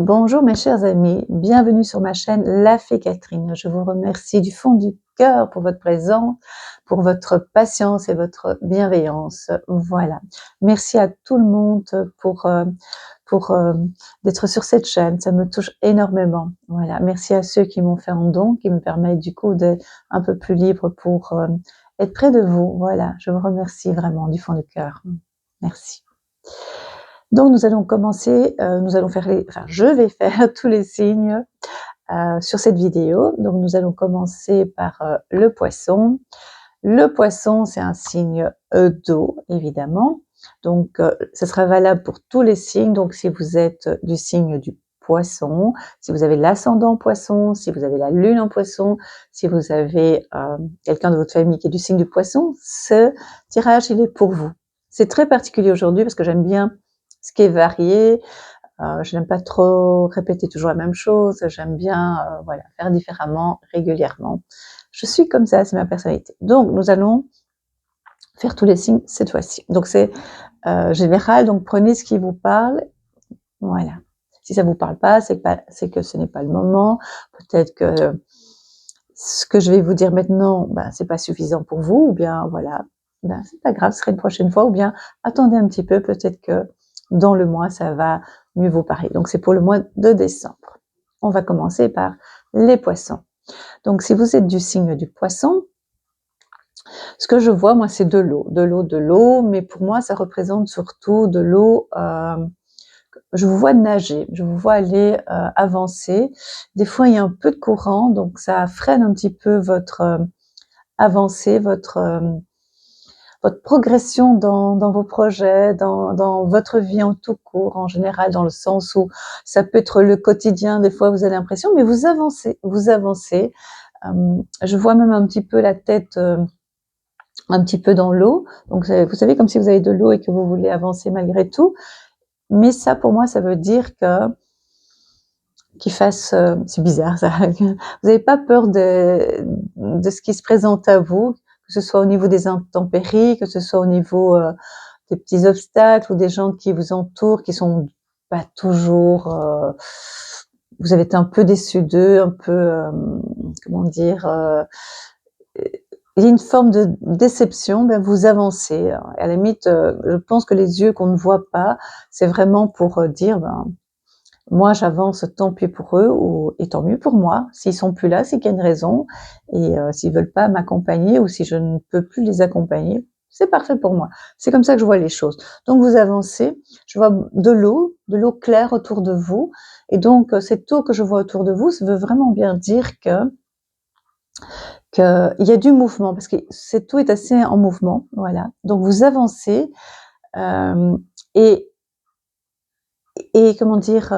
Bonjour mes chers amis, bienvenue sur ma chaîne La Fée Catherine. Je vous remercie du fond du cœur pour votre présence, pour votre patience et votre bienveillance. Voilà. Merci à tout le monde pour d'être sur cette chaîne, ça me touche énormément. Voilà. Merci à ceux qui m'ont fait un don, qui me permettent du coup d'être un peu plus libre pour être près de vous. Voilà, je vous remercie vraiment du fond du cœur. Merci. Donc nous allons commencer, nous allons faire je vais faire tous les signes sur cette vidéo. Donc nous allons commencer par le poisson. Le poisson, c'est un signe d'eau, évidemment. Donc ce sera valable pour tous les signes. Donc si vous êtes du signe du poisson, si vous avez l'ascendant poisson, si vous avez la lune en poisson, si vous avez quelqu'un de votre famille qui est du signe du poisson, ce tirage, il est pour vous. C'est très particulier aujourd'hui parce que j'aime bien ce qui est varié. Je n'aime pas trop répéter toujours la même chose. J'aime bien voilà, faire différemment, régulièrement. Je suis comme ça, c'est ma personnalité. Donc, nous allons faire tous les signes cette fois-ci. Donc, c'est général, donc prenez ce qui vous parle. Voilà. Si ça vous parle pas, c'est que ce n'est pas le moment. Peut-être que ce que je vais vous dire maintenant, ben, c'est pas suffisant pour vous, ou bien voilà, ben, c'est pas grave, ce sera une prochaine fois, ou bien attendez un petit peu, peut-être que dans le mois, ça va mieux vous parler. Donc, c'est pour le mois de décembre. On va commencer par les poissons. Donc, si vous êtes du signe du poisson, ce que je vois, moi, c'est de l'eau, de l'eau, de l'eau, mais pour moi, ça représente surtout de l'eau. Je vous vois nager, je vous vois aller avancer. Des fois, il y a un peu de courant, donc ça freine un petit peu votre avancée, votre progression dans vos projets, dans votre vie en tout court, en général, dans le sens où ça peut être le quotidien, des fois vous avez l'impression, mais vous avancez, vous avancez. Je vois même un petit peu la tête un petit peu dans l'eau, donc vous savez, comme si vous avez de l'eau et que vous voulez avancer malgré tout, mais ça, pour moi, ça veut dire que qu'il fasse, c'est bizarre ça, vous n'avez pas peur de ce qui se présente à vous, que ce soit au niveau des intempéries, que ce soit au niveau des petits obstacles ou des gens qui vous entourent, qui sont pas toujours, vous avez été un peu déçu d'eux, un peu, comment dire, il y a une forme de déception, ben vous avancez. À la limite, je pense que les yeux qu'on ne voit pas, c'est vraiment pour dire, ben, moi j'avance, tant pis pour eux, et tant mieux pour moi. S'ils sont plus là, c'est qu'il y a une raison, et s'ils veulent pas m'accompagner ou si je ne peux plus les accompagner, c'est parfait pour moi. C'est comme ça que je vois les choses. Donc vous avancez, je vois de l'eau claire autour de vous, et donc cette eau que je vois autour de vous, ça veut vraiment bien dire qu'il y a du mouvement, parce que cette eau est assez en mouvement, voilà. Donc vous avancez, et comment dire,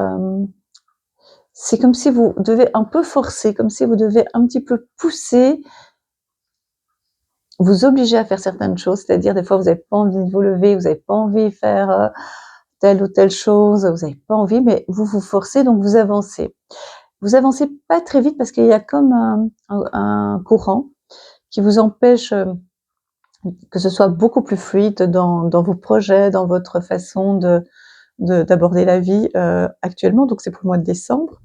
c'est comme si vous devez un peu forcer, comme si vous devez un petit peu pousser, vous obliger à faire certaines choses, c'est-à-dire des fois vous n'avez pas envie de vous lever, vous n'avez pas envie de faire telle ou telle chose, vous n'avez pas envie, mais vous vous forcez, donc vous avancez. Vous avancez pas très vite parce qu'il y a comme un courant qui vous empêche que ce soit beaucoup plus fluide dans vos projets, dans votre façon d'aborder la vie actuellement, donc c'est pour le mois de décembre.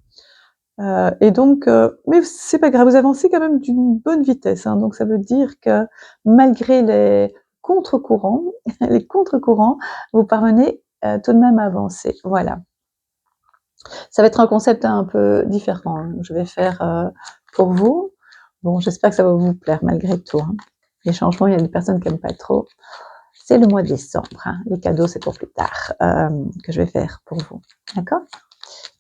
Et donc, mais c'est pas grave, vous avancez quand même d'une bonne vitesse, hein, donc ça veut dire que malgré les contre-courants, les contre-courants, vous parvenez tout de même à avancer. Voilà. Ça va être un concept un peu différent, hein, je vais faire pour vous. Bon, j'espère que ça va vous plaire malgré tout. Hein. Les changements, il y a des personnes qui n'aiment pas trop. C'est le mois de décembre. Hein. Les cadeaux, c'est pour plus tard que je vais faire pour vous. D'accord?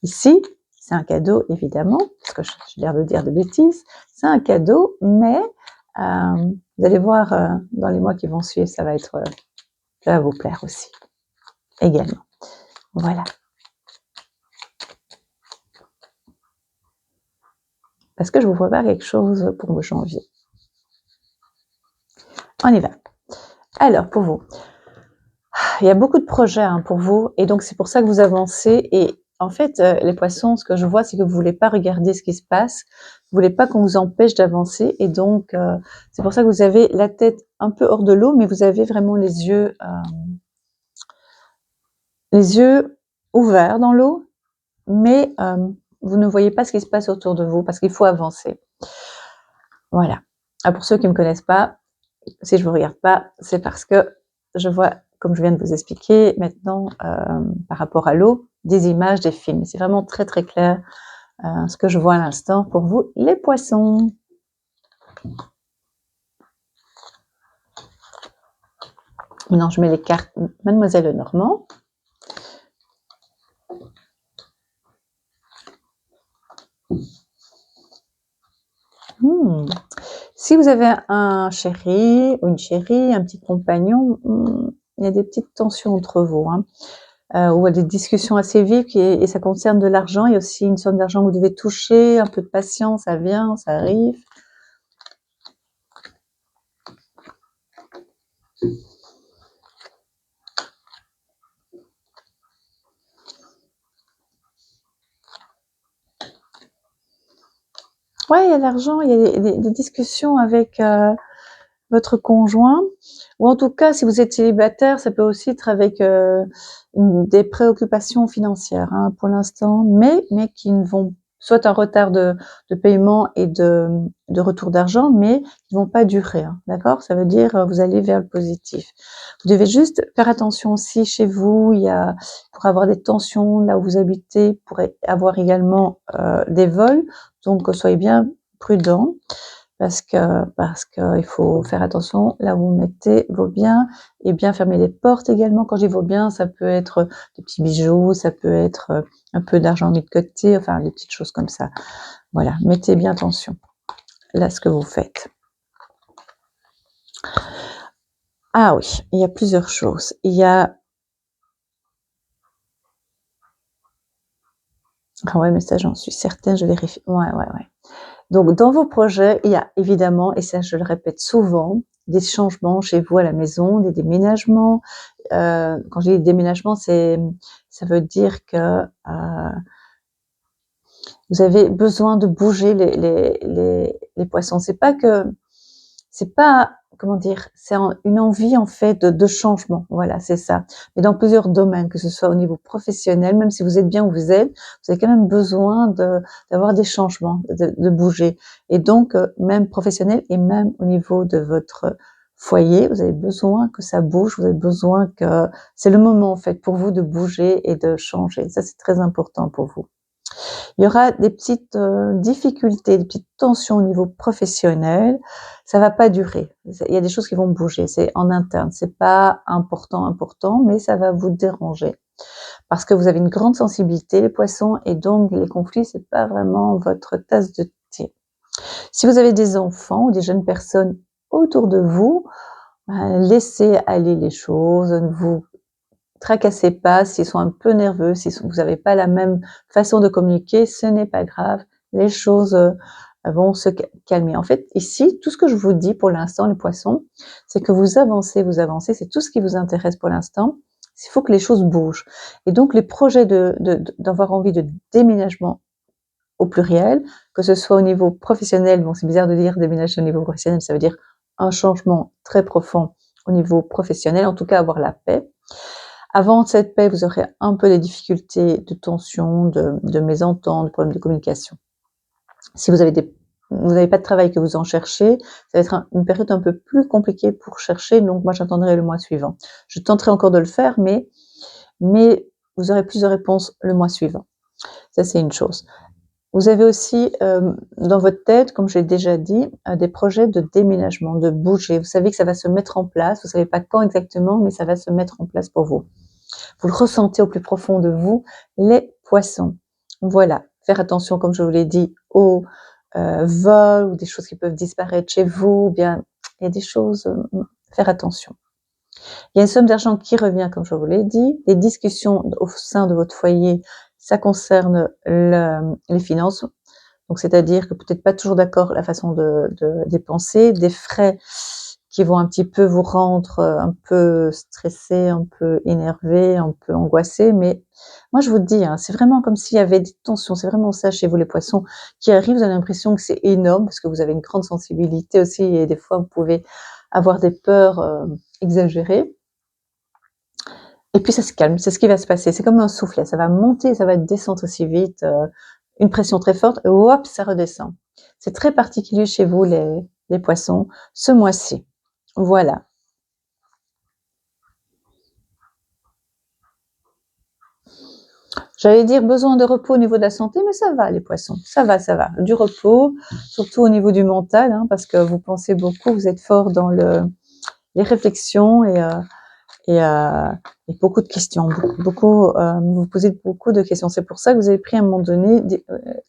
Ici, c'est un cadeau, évidemment, parce que j'ai l'air de dire de bêtises. C'est un cadeau, mais vous allez voir dans les mois qui vont suivre, ça va vous plaire aussi, également. Voilà. Parce que je vous prépare quelque chose pour le janvier. On y va. Alors, pour vous, il y a beaucoup de projets hein, pour vous, et donc c'est pour ça que vous avancez. Et en fait, les poissons, ce que je vois, c'est que vous voulez pas regarder ce qui se passe, vous voulez pas qu'on vous empêche d'avancer, et donc c'est pour ça que vous avez la tête un peu hors de l'eau, mais vous avez vraiment les yeux ouverts dans l'eau, mais vous ne voyez pas ce qui se passe autour de vous parce qu'il faut avancer. Voilà. Pour ceux qui me connaissent pas, si je vous regarde pas, c'est parce que je vois, comme je viens de vous expliquer maintenant, par rapport à l'eau, des images, des films. C'est vraiment très, très clair, ce que je vois à l'instant pour vous, les poissons. Maintenant, je mets les cartes Mademoiselle Lenormand. Si vous avez un chéri ou une chérie, un petit compagnon, il y a des petites tensions entre vous, ou des discussions assez vives et ça concerne de l'argent. Il y a aussi une somme d'argent que vous devez toucher, un peu de patience, ça vient, ça arrive. Ouais, il y a de l'argent, il y a des discussions avec votre conjoint, ou en tout cas, si vous êtes célibataire, ça peut aussi être avec des préoccupations financières pour l'instant, mais qui ne vont soit un retard de paiement et de retour d'argent, mais qui ne vont pas durer, d'accord? Ça veut dire vous allez vers le positif. Vous devez juste faire attention aussi chez vous, il pourrait avoir des tensions là où vous habitez, il pourrait avoir également des vols, donc soyez bien prudents. Parce que il faut faire attention là où vous mettez vos biens et bien fermer les portes également. Quand je dis vos biens, ça peut être des petits bijoux, ça peut être un peu d'argent mis de côté, enfin des petites choses comme ça. Voilà, mettez bien attention là ce que vous faites. Ah oui, il y a plusieurs choses. Il y a ah ouais, mais ça j'en suis certaine, je vérifie. Ouais. Donc, dans vos projets, il y a évidemment, et ça je le répète souvent, des changements chez vous à la maison, des déménagements. Quand je dis déménagement, ça veut dire que vous avez besoin de bouger les poissons. C'est pas comment dire, c'est une envie en fait de changement. Voilà, c'est ça. Mais dans plusieurs domaines, que ce soit au niveau professionnel, même si vous êtes bien où vous êtes, vous avez quand même besoin d'avoir des changements, de bouger. Et donc, même professionnel et même au niveau de votre foyer, vous avez besoin que ça bouge, vous avez besoin que c'est le moment en fait pour vous de bouger et de changer. Ça, c'est très important pour vous. Il y aura des petites difficultés, des petites tensions au niveau professionnel. Ça va pas durer. Il y a des choses qui vont bouger. C'est en interne. C'est pas important, mais ça va vous déranger parce que vous avez une grande sensibilité, les poissons, et donc les conflits, c'est pas vraiment votre tasse de thé. Si vous avez des enfants ou des jeunes personnes autour de vous, laissez aller les choses. Ne vous tracassez pas, s'ils sont un peu nerveux, si vous n'avez pas la même façon de communiquer, ce n'est pas grave, les choses vont se calmer. En fait, ici, tout ce que je vous dis pour l'instant, les poissons, c'est que vous avancez, c'est tout ce qui vous intéresse pour l'instant. Il faut que les choses bougent. Et donc, les projets d'avoir envie de déménagement au pluriel, que ce soit au niveau professionnel, bon, c'est bizarre de dire déménager au niveau professionnel, ça veut dire un changement très profond au niveau professionnel, en tout cas avoir la paix. Avant cette paix, vous aurez un peu des difficultés de tension, de mésentente, de problèmes de communication. Si vous n'avez pas de travail, que vous en cherchez, ça va être une période un peu plus compliquée pour chercher, donc moi j'attendrai le mois suivant. Je tenterai encore de le faire, mais vous aurez plus de réponses le mois suivant. Ça, c'est une chose. Vous avez aussi dans votre tête, comme j'ai déjà dit, des projets de déménagement, de bouger. Vous savez que ça va se mettre en place, vous savez pas quand exactement, mais ça va se mettre en place pour vous. Vous le ressentez au plus profond de vous, les poissons. Voilà, faire attention, comme je vous l'ai dit, aux vols ou des choses qui peuvent disparaître chez vous, bien, il y a des choses, faire attention. Il y a une somme d'argent qui revient, comme je vous l'ai dit. Les discussions au sein de votre foyer, ça concerne les finances. Donc, c'est-à-dire que peut-être pas toujours d'accord la façon de dépenser, des frais qui vont un petit peu vous rendre un peu stressé, un peu énervé, un peu angoissé. Mais moi, je vous dis, c'est vraiment comme s'il y avait des tensions. C'est vraiment ça chez vous, les poissons, qui arrivent. Vous avez l'impression que c'est énorme parce que vous avez une grande sensibilité aussi et des fois, vous pouvez avoir des peurs exagérées. Et puis ça se calme, c'est ce qui va se passer. C'est comme un soufflet, ça va monter, ça va descendre aussi vite, une pression très forte, et hop, ça redescend. C'est très particulier chez vous les poissons, ce mois-ci. Voilà. J'allais dire besoin de repos au niveau de la santé, mais ça va les poissons, ça va, ça va. Du repos, surtout au niveau du mental, hein, parce que vous pensez beaucoup, vous êtes fort dans les réflexions et, euh, et beaucoup de questions, vous vous posez beaucoup de questions. C'est pour ça que vous avez pris à un moment donné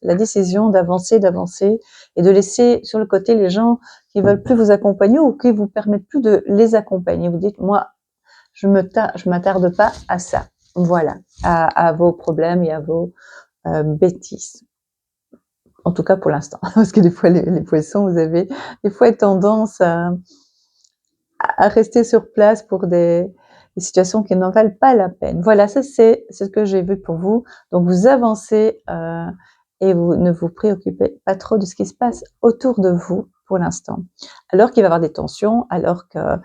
la décision d'avancer et de laisser sur le côté les gens qui veulent plus vous accompagner ou qui vous permettent plus de les accompagner. Vous dites, moi, je m'attarde pas à ça. Voilà, à vos problèmes et à vos bêtises. En tout cas pour l'instant, parce que des fois les poissons, vous avez des fois tendance à rester sur place pour des situations qui n'en valent pas la peine. Voilà, ça c'est ce que j'ai vu pour vous. Donc vous avancez et vous ne vous préoccupez pas trop de ce qui se passe autour de vous pour l'instant. Alors qu'il va y avoir des tensions, alors qu'il va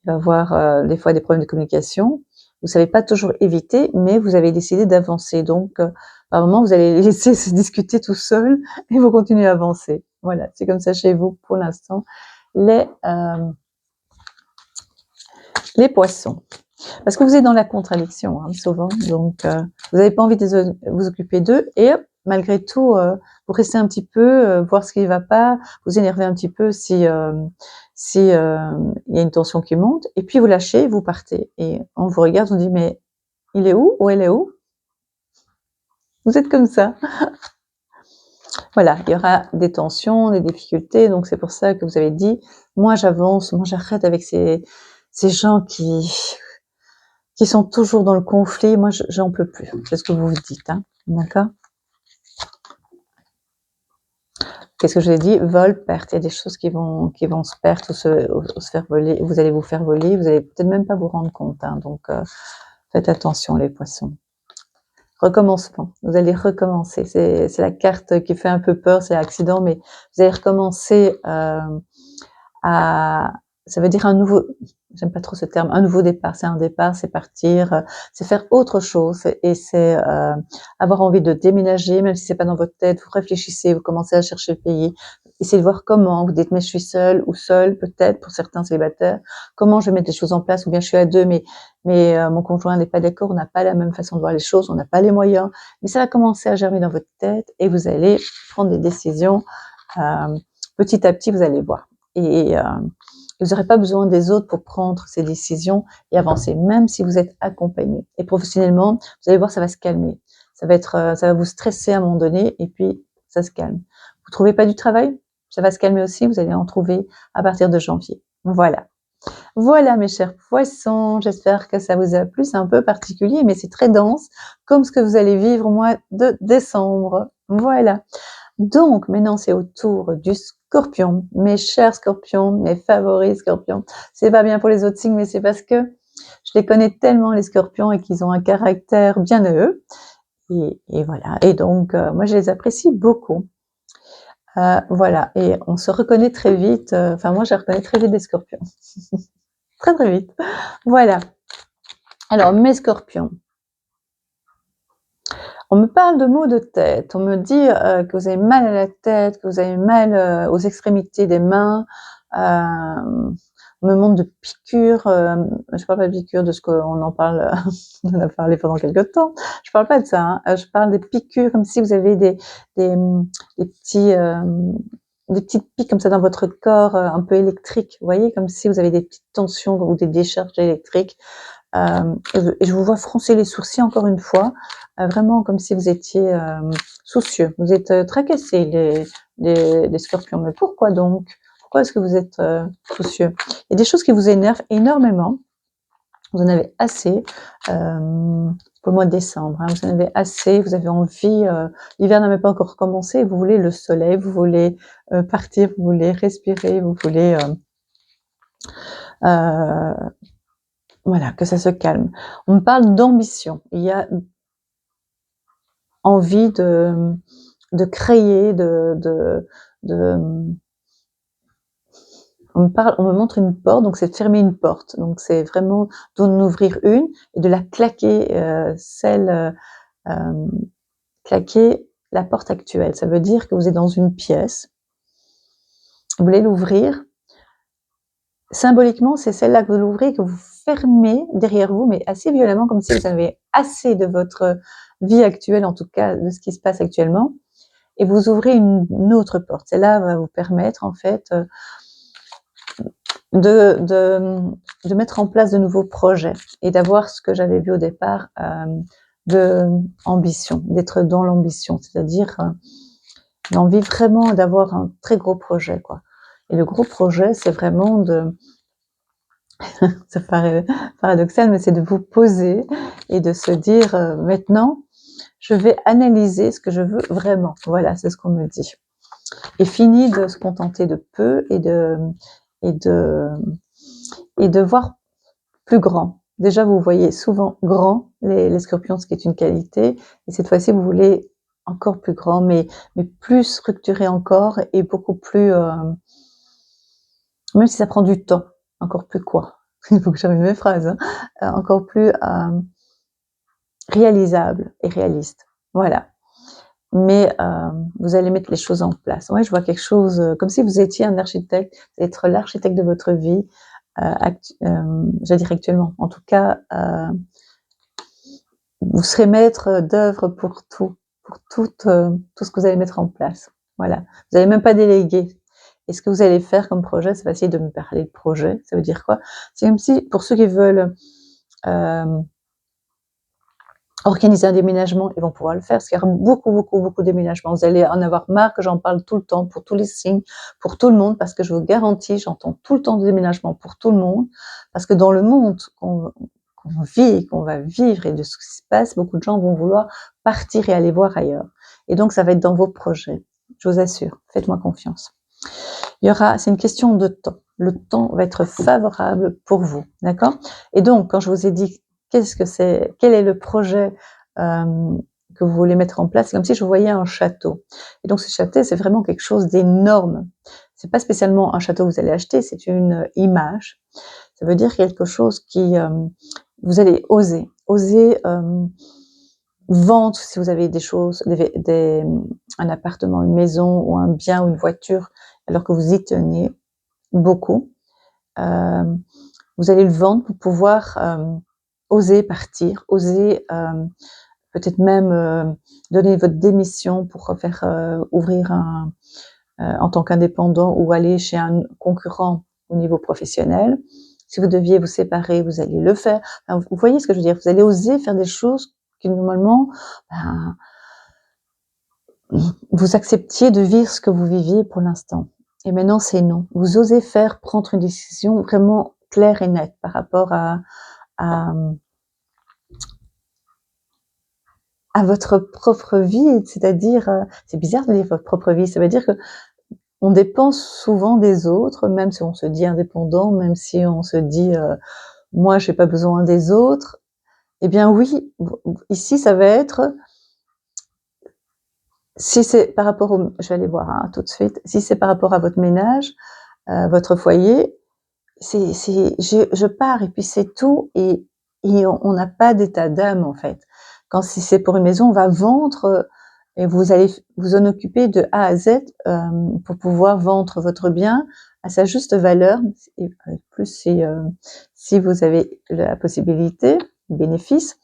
y avoir des fois des problèmes de communication, vous savez pas toujours éviter, mais vous avez décidé d'avancer. Donc par moment, vous allez les laisser se discuter tout seul et vous continuez à avancer. Voilà, c'est comme ça chez vous pour l'instant. Les poissons. Parce que vous êtes dans la contradiction, hein, souvent. Donc, vous n'avez pas envie de vous occuper d'eux. Et malgré tout, vous restez un petit peu, voir ce qui ne va pas, vous énervez un petit peu si il y a une tension qui monte. Et puis, vous lâchez, vous partez. Et on vous regarde, on dit, mais il est où? Ou elle est où? Vous êtes comme ça. Voilà, il y aura des tensions, des difficultés. Donc, c'est pour ça que vous avez dit, moi, j'avance, moi, j'arrête avec ces gens qui sont toujours dans le conflit, moi j'en peux plus. C'est ce que vous vous dites, hein, d'accord? Qu'est-ce que je vous ai dit? Vol, perte. Il y a des choses qui vont se perdre ou se faire voler. Vous allez vous faire voler. Vous allez peut-être même pas vous rendre compte. Hein, donc faites attention les poissons. Recommencement. Vous allez recommencer. C'est la carte qui fait un peu peur, c'est l'accident, mais vous allez recommencer à. Ça veut dire un nouveau. J'aime pas trop ce terme, un nouveau départ. C'est un départ, c'est partir, c'est faire autre chose et c'est avoir envie de déménager, même si c'est pas dans votre tête. Vous réfléchissez, vous commencez à chercher le pays, essayez de voir comment. Vous dites mais je suis seule ou seule peut-être pour certains célibataires. Comment je vais mettre les choses en place ou bien je suis à deux mais mon conjoint n'est pas d'accord, on n'a pas la même façon de voir les choses, on n'a pas les moyens. Mais ça va commencer à germer dans votre tête et vous allez prendre des décisions. Petit à petit, vous allez voir. Et vous n'aurez pas besoin des autres pour prendre ces décisions et avancer, même si vous êtes accompagné. Et professionnellement, vous allez voir, ça va se calmer. Ça va vous stresser à un moment donné et puis ça se calme. Vous trouvez pas du travail? Ça va se calmer aussi, vous allez en trouver à partir de janvier. Voilà. Voilà mes chers poissons, j'espère que ça vous a plu. C'est un peu particulier, mais c'est très dense, comme ce que vous allez vivre au mois de décembre. Voilà. Donc, maintenant, c'est au tour du Scorpion. Mes chers Scorpions, mes favoris Scorpions. C'est pas bien pour les autres signes, mais c'est parce que je les connais tellement, les Scorpions, et qu'ils ont un caractère bien à eux. Et voilà. Et donc, moi, je les apprécie beaucoup. Voilà. Et on se reconnaît très vite. Enfin, moi, je reconnais très vite des Scorpions. Très, très vite. Voilà. Alors, mes Scorpions. On me parle de maux de tête, on me dit que vous avez mal à la tête, que vous avez mal aux extrémités des mains, on me montre de piqûres, je parle pas de piqûres de ce qu'on en parle, on en a parlé pendant quelque temps, je parle pas de ça, hein. Je parle des piqûres comme si vous avez des, des petits, des petites piques comme ça dans votre corps, un peu électriques, vous voyez, comme si vous avez des petites tensions ou des décharges électriques. Et je vous vois froncer les sourcils encore une fois, vraiment comme si vous étiez soucieux. Vous êtes tracassés, les scorpions. Mais pourquoi donc? Pourquoi est-ce que vous êtes soucieux? Il y a des choses qui vous énervent énormément. Vous en avez assez pour le mois de décembre. Hein, vous en avez assez, vous avez envie. L'hiver n'a même pas encore commencé. Vous voulez le soleil, vous voulez partir, vous voulez respirer, vous voulez voilà, que ça se calme. On me parle d'ambition. Il y a envie de créer, de on me montre une porte, donc c'est de fermer une porte. Donc c'est vraiment d'en ouvrir une et de la claquer, claquer la porte actuelle. Ça veut dire que vous êtes dans une pièce, vous voulez l'ouvrir. Symboliquement, c'est celle-là que vous l'ouvrez, que vous fermez derrière vous, mais assez violemment, comme si vous avez assez de votre vie actuelle, en tout cas de ce qui se passe actuellement, et vous ouvrez une autre porte. Celle-là va vous permettre, en fait, de mettre en place de nouveaux projets et d'avoir ce que j'avais vu au départ, de ambition, d'être dans l'ambition, c'est-à-dire l'envie vraiment d'avoir un très gros projet, quoi. Et le gros projet, c'est vraiment de, ça paraît paradoxal, mais c'est de vous poser et de se dire maintenant, je vais analyser ce que je veux vraiment. Voilà, c'est ce qu'on me dit. Et fini de se contenter de peu et de voir plus grand. Déjà, vous voyez souvent grand les scorpions, ce qui est une qualité. Et cette fois-ci, vous voulez encore plus grand, mais plus structuré encore et beaucoup plus, même si ça prend du temps, encore plus quoi. Il faut que j'arrive mes phrases, hein. Encore plus réalisable et réaliste. Voilà. Mais vous allez mettre les choses en place. Ouais, je vois quelque chose comme si vous étiez un architecte, être l'architecte de votre vie, j'allais dire actuellement. En tout cas, vous serez maître d'œuvre pour tout, pour tout ce que vous allez mettre en place. Voilà. Vous n'allez même pas déléguer. Et ce que vous allez faire comme projet, c'est facile de me parler de projet. Ça veut dire quoi? C'est comme si, pour ceux qui veulent organiser un déménagement, ils vont pouvoir le faire, parce qu'il y a beaucoup de déménagements. Vous allez en avoir marre que j'en parle tout le temps, pour tous les signes, pour tout le monde, parce que je vous garantis, j'entends tout le temps de déménagement pour tout le monde, parce que dans le monde qu'on vit, qu'on va vivre et de ce qui se passe, beaucoup de gens vont vouloir partir et aller voir ailleurs. Et donc, ça va être dans vos projets. Je vous assure, faites-moi confiance. C'est une question de temps. Le temps va être favorable pour vous, d'accord? Et donc, quand je vous ai dit quel est le projet que vous voulez mettre en place, c'est comme si je voyais un château. Et donc, ce château, c'est vraiment quelque chose d'énorme. C'est pas spécialement un château que vous allez acheter, c'est une image. Ça veut dire quelque chose qui, vous allez oser vendre si vous avez des choses, un appartement, une maison ou un bien ou une voiture, alors que vous y tenez beaucoup. Vous allez le vendre pour pouvoir oser partir, oser peut-être même donner votre démission pour faire ouvrir en tant qu'indépendant ou aller chez un concurrent au niveau professionnel. Si vous deviez vous séparer, vous allez le faire. Enfin, vous voyez ce que je veux dire? Vous allez oser faire des choses qui normalement, vous acceptiez de vivre ce que vous viviez pour l'instant. Et maintenant, c'est non. Vous osez prendre une décision vraiment claire et nette par rapport à votre propre vie, c'est-à-dire, c'est bizarre de dire votre propre vie, ça veut dire que on dépend souvent des autres, même si on se dit indépendant, même si on se dit moi j'ai pas besoin des autres. Eh bien oui, ici ça va être, si c'est par rapport je vais aller voir tout de suite, si c'est par rapport à votre ménage, votre foyer, je pars et puis c'est tout, et on n'a pas d'état d'âme en fait. Quand si c'est pour une maison, on va vendre et vous allez vous en occuper de A à Z pour pouvoir vendre votre bien à sa juste valeur, et plus si vous avez la possibilité, le bénéfice,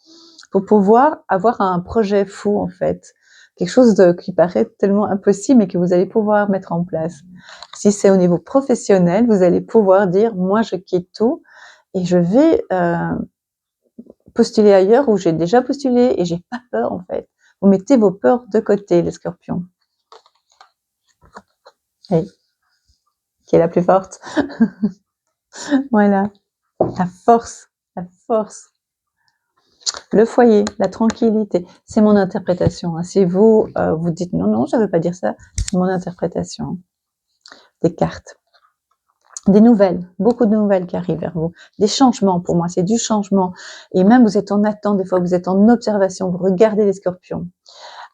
pour pouvoir avoir un projet fou en fait, quelque chose qui paraît tellement impossible mais que vous allez pouvoir mettre en place. Si c'est au niveau professionnel, vous allez pouvoir dire moi je quitte tout et je vais postuler ailleurs où j'ai déjà postulé et j'ai pas peur en fait. Vous mettez vos peurs de côté, les scorpions. Oui. Qui est la plus forte. Voilà. La force. La force. Le foyer, la tranquillité. C'est mon interprétation. Si vous vous dites non, je ne veux pas dire ça, c'est mon interprétation des cartes. Des nouvelles, beaucoup de nouvelles qui arrivent vers vous. Des changements, pour moi, c'est du changement. Et même vous êtes en attente, des fois vous êtes en observation, vous regardez les scorpions.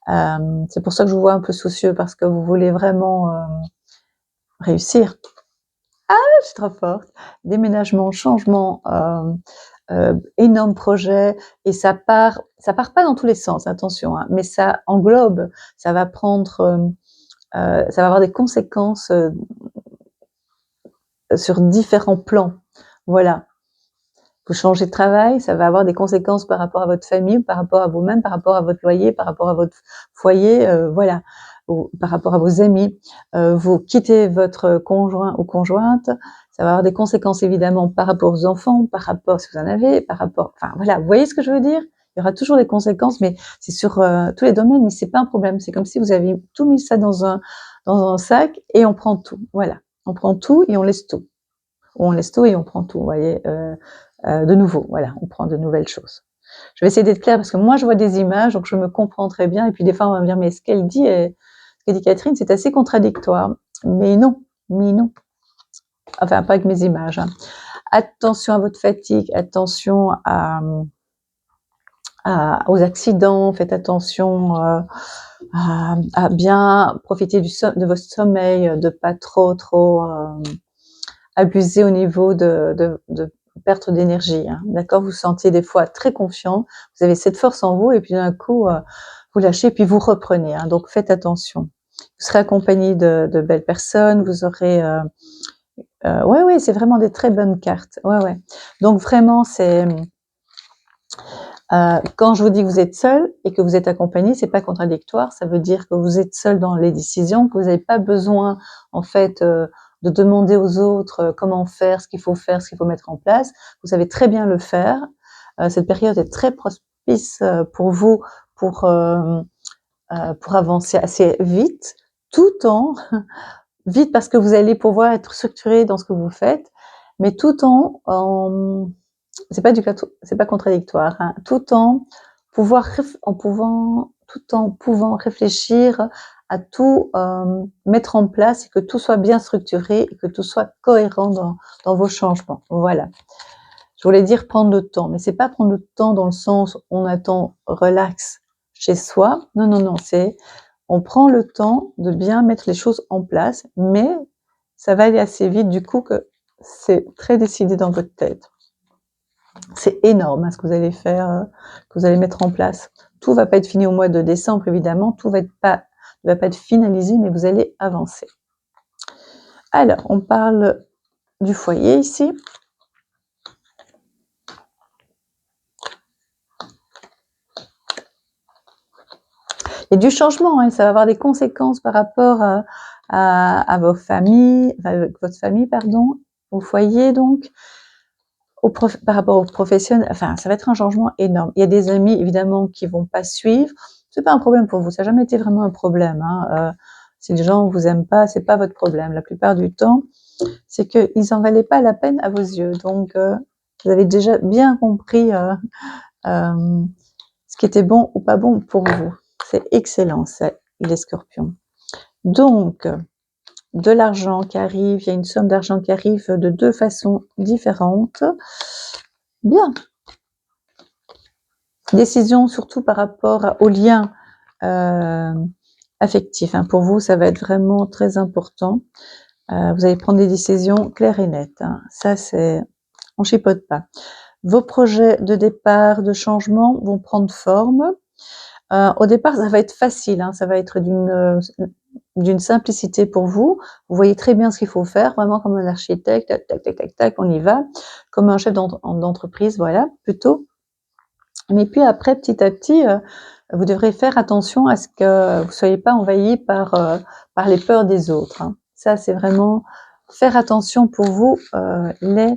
C'est pour ça que je vous vois un peu soucieux, parce que vous voulez vraiment réussir. Je suis trop forte. Déménagement, changement, énorme projet et ça part pas dans tous les sens, attention, hein, mais ça englobe, ça va prendre, ça va avoir des conséquences, sur différents plans. Voilà. Vous changez de travail, ça va avoir des conséquences par rapport à votre famille, par rapport à vous-même, par rapport à votre loyer, par rapport à votre foyer, voilà, ou par rapport à vos amis. Vous quittez votre conjoint ou conjointe, ça va avoir des conséquences évidemment par rapport aux enfants, par rapport si vous en avez, par rapport enfin voilà, vous voyez ce que je veux dire? Il y aura toujours des conséquences, mais c'est sur, tous les domaines, mais c'est pas un problème. C'est comme si vous aviez tout mis ça dans un sac et on prend tout, voilà. On prend tout et on laisse tout. Ou on laisse tout et on prend tout, vous voyez, de nouveau, voilà, on prend de nouvelles choses. Je vais essayer d'être claire parce que moi je vois des images, donc je me comprends très bien, et puis des fois on va me dire mais ce qu'elle dit, ce que dit Catherine, c'est assez contradictoire. Mais non, enfin pas avec mes images. Hein. Attention à votre fatigue, attention aux accidents, faites attention à bien profiter de votre sommeil, de pas trop abuser au niveau de perte d'énergie, hein, d'accord? Vous vous sentez des fois très confiant, vous avez cette force en vous et puis d'un coup, vous lâchez puis vous reprenez, hein, donc faites attention. Vous serez accompagné de belles personnes, vous aurez, ouais, c'est vraiment des très bonnes cartes. Ouais. Donc vraiment, c'est quand je vous dis que vous êtes seul et que vous êtes accompagné, c'est pas contradictoire. Ça veut dire que vous êtes seul dans les décisions, que vous n'avez pas besoin, en fait, de demander aux autres comment faire, ce qu'il faut faire, ce qu'il faut mettre en place. Vous savez très bien le faire. Cette période est très propice pour vous pour avancer assez vite, tout en vite parce que vous allez pouvoir être structuré dans ce que vous faites, mais tout en c'est pas contradictoire, hein, tout en pouvant réfléchir à tout mettre en place et que tout soit bien structuré et que tout soit cohérent dans vos changements. Voilà. Je voulais dire prendre le temps, mais c'est pas prendre le temps dans le sens on attend relax chez soi. Non, c'est on prend le temps de bien mettre les choses en place, mais ça va aller assez vite du coup que c'est très décidé dans votre tête. C'est énorme, hein, ce que vous allez faire, que vous allez mettre en place. Tout va pas être fini au mois de décembre, évidemment, tout ne va pas être finalisé, mais vous allez avancer. Alors, on parle du foyer ici. Il y a du changement, hein, ça va avoir des conséquences par rapport à vos familles, avec votre famille, pardon, au foyer donc. Par rapport aux professionnels, enfin, ça va être un changement énorme. Il y a des amis, évidemment, qui vont pas suivre. C'est pas un problème pour vous. Ça n'a jamais été vraiment un problème, hein. Si les gens vous aiment pas, c'est pas votre problème. La plupart du temps, c'est qu'ils en valaient pas la peine à vos yeux. Donc, vous avez déjà bien compris ce qui était bon ou pas bon pour vous. C'est excellent, ça, les scorpions. Donc, de l'argent qui arrive, il y a une somme d'argent qui arrive de 2 façons différentes. Bien. Décision surtout par rapport aux liens affectifs. Hein. Pour vous, ça va être vraiment très important. Vous allez prendre des décisions claires et nettes. Hein. Ça, c'est, on chipote pas. Vos projets de départ, de changement vont prendre forme. Au départ, ça va être facile. Hein. Ça va être d'une simplicité pour vous. Vous voyez très bien ce qu'il faut faire, vraiment comme un architecte. Tac, on y va. Comme un chef d'entreprise, voilà, plutôt. Mais puis après, petit à petit, vous devrez faire attention à ce que vous ne soyez pas envahi par les peurs des autres. Hein. Ça, c'est vraiment faire attention pour vous, les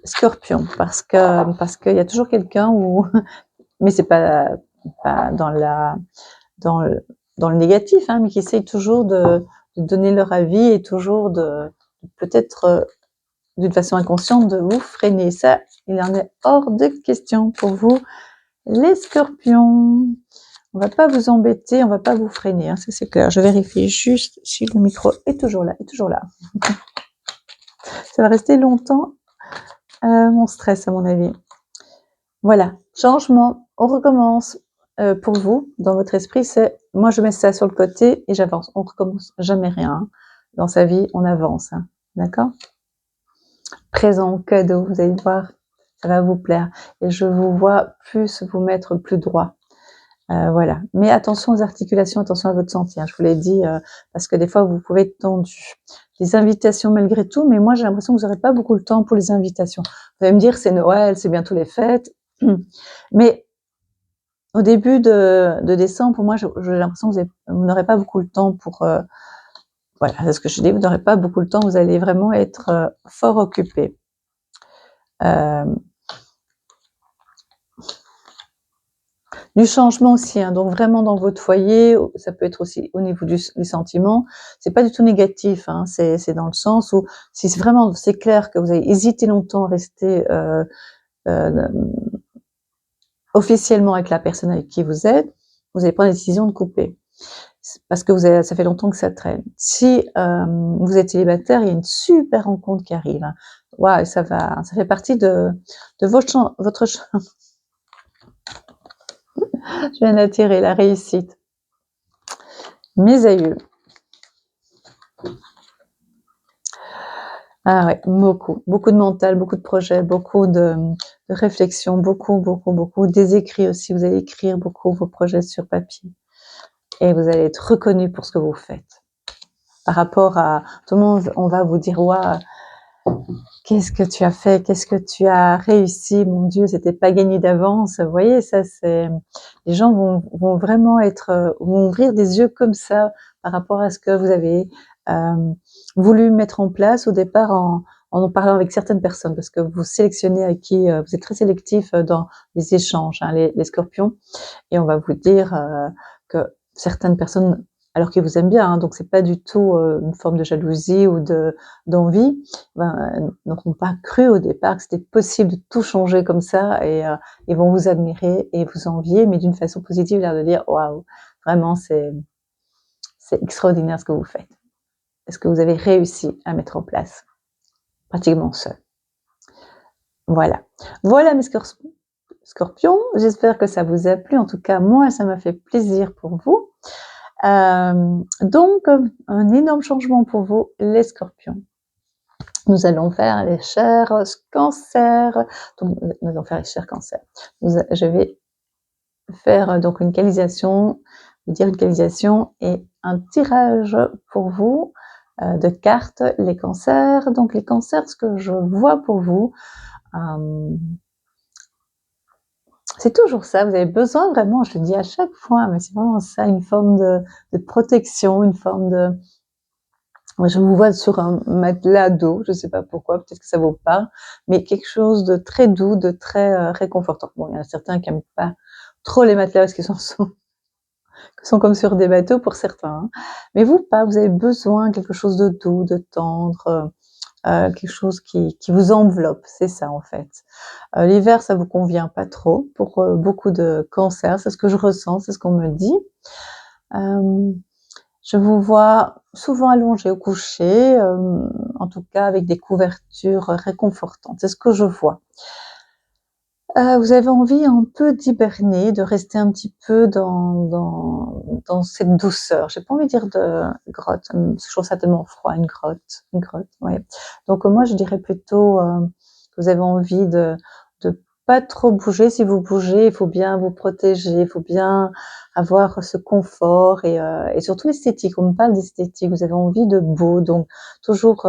scorpions, parce qu'il y a toujours quelqu'un où, mais c'est pas dans le négatif, hein, mais qui essaye toujours de donner leur avis et toujours de peut-être d'une façon inconsciente de vous freiner. Ça, il en est hors de question pour vous. Les scorpions, on va pas vous embêter, on va pas vous freiner, hein, ça c'est clair. Je vérifie juste si le micro est toujours là, Ça va rester longtemps, mon stress à mon avis. Voilà, changement, on recommence. Pour vous, dans votre esprit, c'est moi je mets ça sur le côté et j'avance. On recommence jamais rien. Hein. Dans sa vie, on avance, hein. D'accord ? présent, cadeau, vous allez voir, ça va vous plaire et je vous vois plus vous mettre plus droit. Voilà. Mais attention aux articulations, attention à votre santé, hein, je vous l'ai dit, parce que des fois vous pouvez être tendu. Les invitations malgré tout, mais moi j'ai l'impression que vous n'aurez pas beaucoup le temps pour les invitations. Vous allez me dire: «C'est Noël, c'est bientôt les fêtes», mais au début de décembre, pour moi, j'ai l'impression que vous n'aurez pas beaucoup le temps pour, voilà, c'est ce que je dis, vous n'aurez pas beaucoup le temps, vous allez vraiment être, fort occupés. Du changement aussi, hein, donc vraiment dans votre foyer, ça peut être aussi au niveau des sentiments. C'est pas du tout négatif, hein, c'est dans le sens où si c'est vraiment c'est clair que vous avez hésité longtemps à rester, heu, officiellement avec la personne avec qui vous allez prendre la décision de couper. Parce que ça fait longtemps que ça traîne. Si, vous êtes célibataire, il y a une super rencontre qui arrive, hein. Waouh, ça fait partie de votre je viens d'attirer la réussite. Mes aïeux. Ah ouais, beaucoup de mental, beaucoup de projets, beaucoup de réflexions, beaucoup, des écrits aussi. Vous allez écrire beaucoup vos projets sur papier et vous allez être reconnus pour ce que vous faites. Par rapport à tout le monde, on va vous dire: «Waouh, qu'est-ce que tu as fait? Qu'est-ce que tu as réussi? Mon Dieu, c'était pas gagné d'avance». Vous voyez, ça c'est les gens vont vraiment vont ouvrir des yeux comme ça par rapport à ce que vous avez, voulu mettre en place au départ en parlant avec certaines personnes parce que vous sélectionnez avec qui, vous êtes très sélectif, dans les échanges, hein, les scorpions et on va vous dire, que certaines personnes alors qu'ils vous aiment bien, hein, donc c'est pas du tout, une forme de jalousie ou d'envie, n'auront pas cru au départ que c'était possible de tout changer comme ça et ils vont vous admirer et vous envier, mais d'une façon positive, l'air de dire: «Waouh, vraiment c'est extraordinaire ce que vous faites, ce que vous avez réussi à mettre en place, pratiquement seul». Voilà. Voilà mes scorpions, j'espère que ça vous a plu. En tout cas, moi, ça m'a fait plaisir pour vous. Donc, un énorme changement pour vous, les scorpions. Nous allons faire les chers cancers. Donc, nous allons faire les chers cancers. Je vais faire donc une canalisation, vous dire une canalisation et un tirage pour vous de cartes, les cancers. Donc, les cancers, ce que je vois pour vous, c'est toujours ça, vous avez besoin vraiment, je le dis à chaque fois, mais c'est vraiment ça, une forme de protection, une forme de moi je vous vois sur un matelas d'eau, je sais pas pourquoi, peut-être que ça vous parle, mais quelque chose de très doux, de très, réconfortant. Bon, il y en a certains qui aiment pas trop les matelas parce qu'ils sont comme sur des bateaux pour certains, hein. Mais vous pas, vous avez besoin de quelque chose de doux, de tendre, quelque chose qui vous enveloppe, c'est ça en fait. L'hiver, ça vous convient pas trop pour, beaucoup de cancers, c'est ce que je ressens, c'est ce qu'on me dit. Je vous vois souvent allongé au coucher, en tout cas avec des couvertures réconfortantes, c'est ce que je vois. Vous avez envie un peu d'hiberner, de rester un petit peu dans cette douceur. J'ai pas envie de dire de grotte, je trouve ça tellement froid, une grotte, ouais. Donc moi je dirais plutôt, que vous avez envie de pas trop bouger. Si vous bougez, il faut bien vous protéger, il faut bien avoir ce confort et surtout l'esthétique. On me parle d'esthétique, vous avez envie de beau, donc toujours,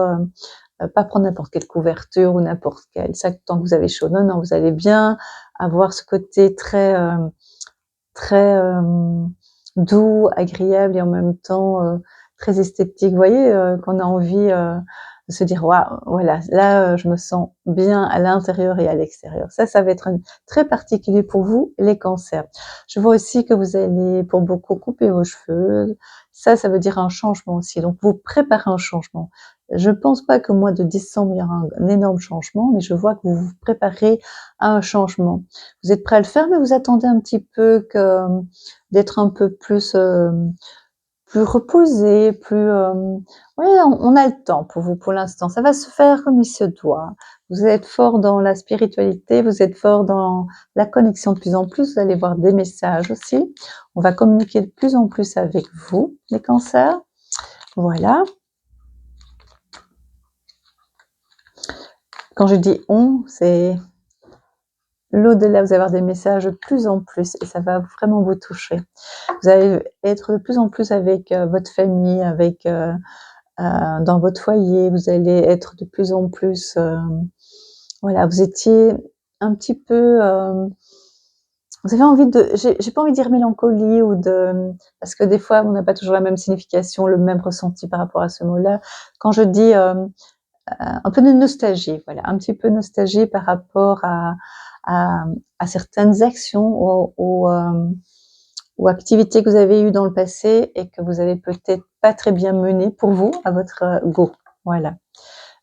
pas prendre n'importe quelle couverture ou n'importe quel sac tant que vous avez chaud. Non, non, vous allez bien avoir ce côté très, doux, agréable et en même temps, très esthétique. Vous voyez, qu'on a envie, de se dire: «Waouh, voilà, là, je me sens bien à l'intérieur et à l'extérieur». Ça va être très particulier pour vous, les cancers. Je vois aussi que vous allez, pour beaucoup, couper vos cheveux. Ça veut dire un changement aussi, donc vous préparez un changement. Je pense pas qu'au mois de décembre, il y aura un énorme changement, mais je vois que vous vous préparez à un changement. Vous êtes prêt à le faire, mais vous attendez un petit peu d'être un peu plus reposé, ouais, on a le temps pour vous pour l'instant. Ça va se faire comme il se doit. Vous êtes fort dans la spiritualité, vous êtes fort dans la connexion de plus en plus, vous allez voir des messages aussi. On va communiquer de plus en plus avec vous, les cancers. Voilà. Quand je dis on, c'est l'au-delà, vous allez avoir des messages de plus en plus et ça va vraiment vous toucher. Vous allez être de plus en plus avec votre famille, avec dans votre foyer, vous allez être de plus en plus, voilà, vous étiez un petit peu, vous avez envie de, j'ai pas envie de dire mélancolie ou de, parce que des fois on n'a pas toujours la même signification, le même ressenti par rapport à ce mot-là. Quand je dis un peu de nostalgie, voilà, un petit peu nostalgie par rapport à, à certaines actions ou activités que vous avez eues dans le passé et que vous avez peut-être pas très bien menées pour vous, à votre go. Voilà.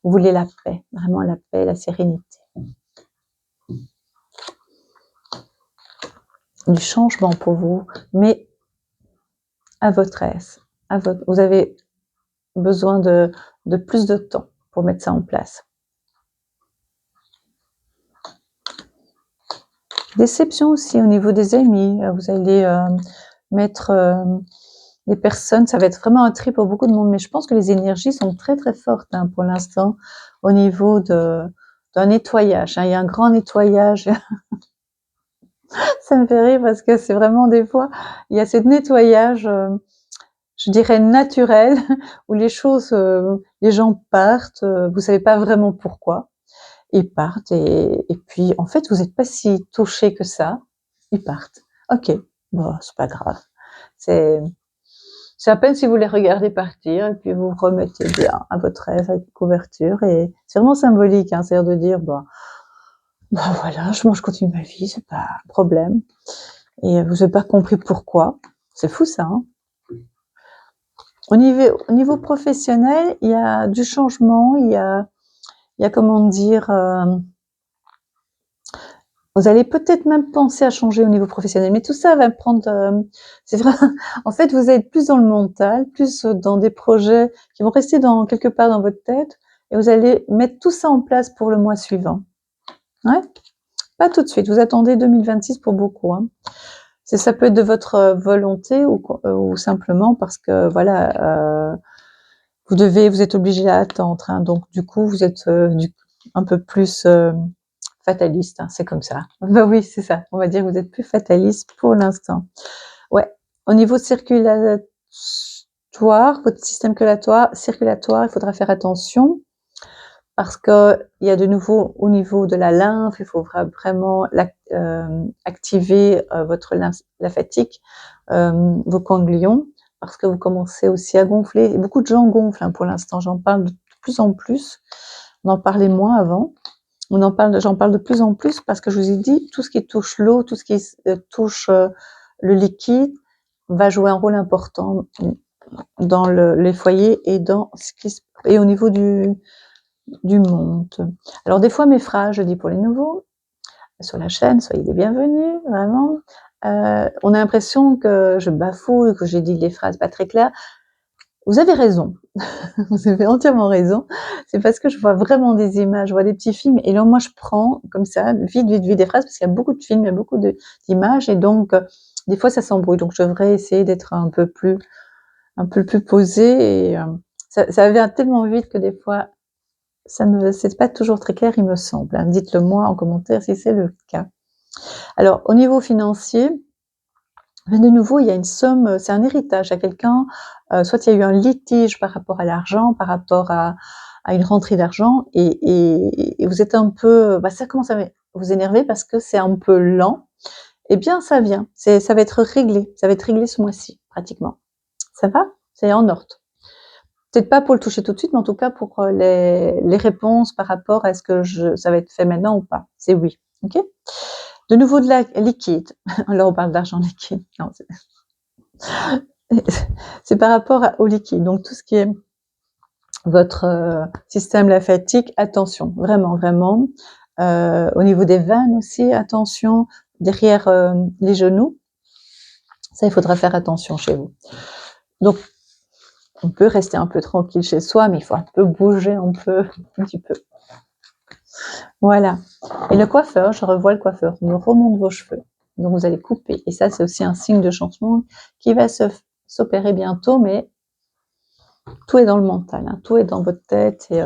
Vous voulez la paix, vraiment la paix, la sérénité. Du changement pour vous, mais à votre aise. Vous avez besoin de plus de temps pour mettre ça en place. Déception aussi au niveau des amis. Vous allez mettre les personnes, ça va être vraiment un tri pour beaucoup de monde, mais je pense que les énergies sont très très fortes pour l'instant au niveau d'un nettoyage. Il y a un grand nettoyage. Ça me fait rire parce que c'est vraiment des fois, il y a ce nettoyage, je dirais naturel, où les choses, les gens partent, vous savez pas vraiment pourquoi. Ils partent et puis en fait, vous n'êtes pas si touché que ça. Ils partent. Ok, bon, c'est pas grave. C'est à peine si vous les regardez partir et puis vous vous remettez bien à votre aise avec une couverture et c'est vraiment symbolique, c'est-à-dire de dire voilà, je continue ma vie, c'est pas un problème. Et vous n'avez pas compris pourquoi. C'est fou ça. Au niveau professionnel, il y a du changement, il y a comment dire. Vous allez peut-être même penser à changer au niveau professionnel, mais tout ça va prendre. C'est vrai. En fait, vous êtes plus dans le mental, plus dans des projets qui vont rester quelque part dans votre tête, et vous allez mettre tout ça en place pour le mois suivant. Ouais. Pas tout de suite. Vous attendez 2026 pour beaucoup. Ça peut être de votre volonté ou simplement parce que voilà, vous êtes obligé à attendre. Donc du coup, vous êtes un peu plus fataliste. C'est comme ça. Bah oui, c'est ça. On va dire que vous êtes plus fataliste pour l'instant. Ouais. Au niveau circulatoire, votre système circulatoire, il faudra faire attention. Parce que il y a de nouveau au niveau de la lymphe, il faut vraiment activer votre lymphe lymphatique, vos ganglions, parce que vous commencez aussi à gonfler. Et beaucoup de gens gonflent pour l'instant. J'en parle de plus en plus. On en parlait moins avant. J'en parle de plus en plus parce que je vous ai dit, tout ce qui touche l'eau, tout ce qui touche le liquide, va jouer un rôle important dans les foyers et et au niveau du monde. Alors des fois mes phrases, je dis pour les nouveaux sur la chaîne, soyez les bienvenus, vraiment. On a l'impression que je bafouille, que j'ai dit des phrases pas très claires. Vous avez raison, vous avez entièrement raison. C'est parce que je vois vraiment des images, je vois des petits films, et là moi je prends comme ça, vite des phrases, parce qu'il y a beaucoup de films, il y a beaucoup d'images, et donc des fois ça s'embrouille. Donc je devrais essayer d'être un peu plus posée, et ça vient tellement vite que des fois c'est pas toujours très clair, il me semble. Dites-le moi en commentaire si c'est le cas. Alors, au niveau financier, de nouveau, il y a une somme, c'est un héritage à quelqu'un, soit il y a eu un litige par rapport à l'argent, par rapport à une rentrée d'argent, et vous êtes un peu, ça commence à vous énerver parce que c'est un peu lent. Eh bien, ça vient, ça va être réglé ce mois-ci, pratiquement. Ça va? C'est en ordre. Peut-être pas pour le toucher tout de suite, mais en tout cas pour les réponses par rapport à est-ce que ça va être fait maintenant ou pas. C'est oui. Ok. De nouveau de la liquide. Là, on parle d'argent liquide. Non, c'est par rapport au liquide. Donc tout ce qui est votre système lymphatique, attention, vraiment, vraiment. Au niveau des veines aussi, attention. Derrière les genoux, ça, il faudra faire attention chez vous. Donc on peut rester un peu tranquille chez soi, mais il faut un peu bouger un petit peu. Voilà. Et le coiffeur, je revois le coiffeur, il me remonte vos cheveux. Donc vous allez couper. Et ça, c'est aussi un signe de changement qui va s'opérer bientôt, mais tout est dans le mental, tout est dans votre tête. Et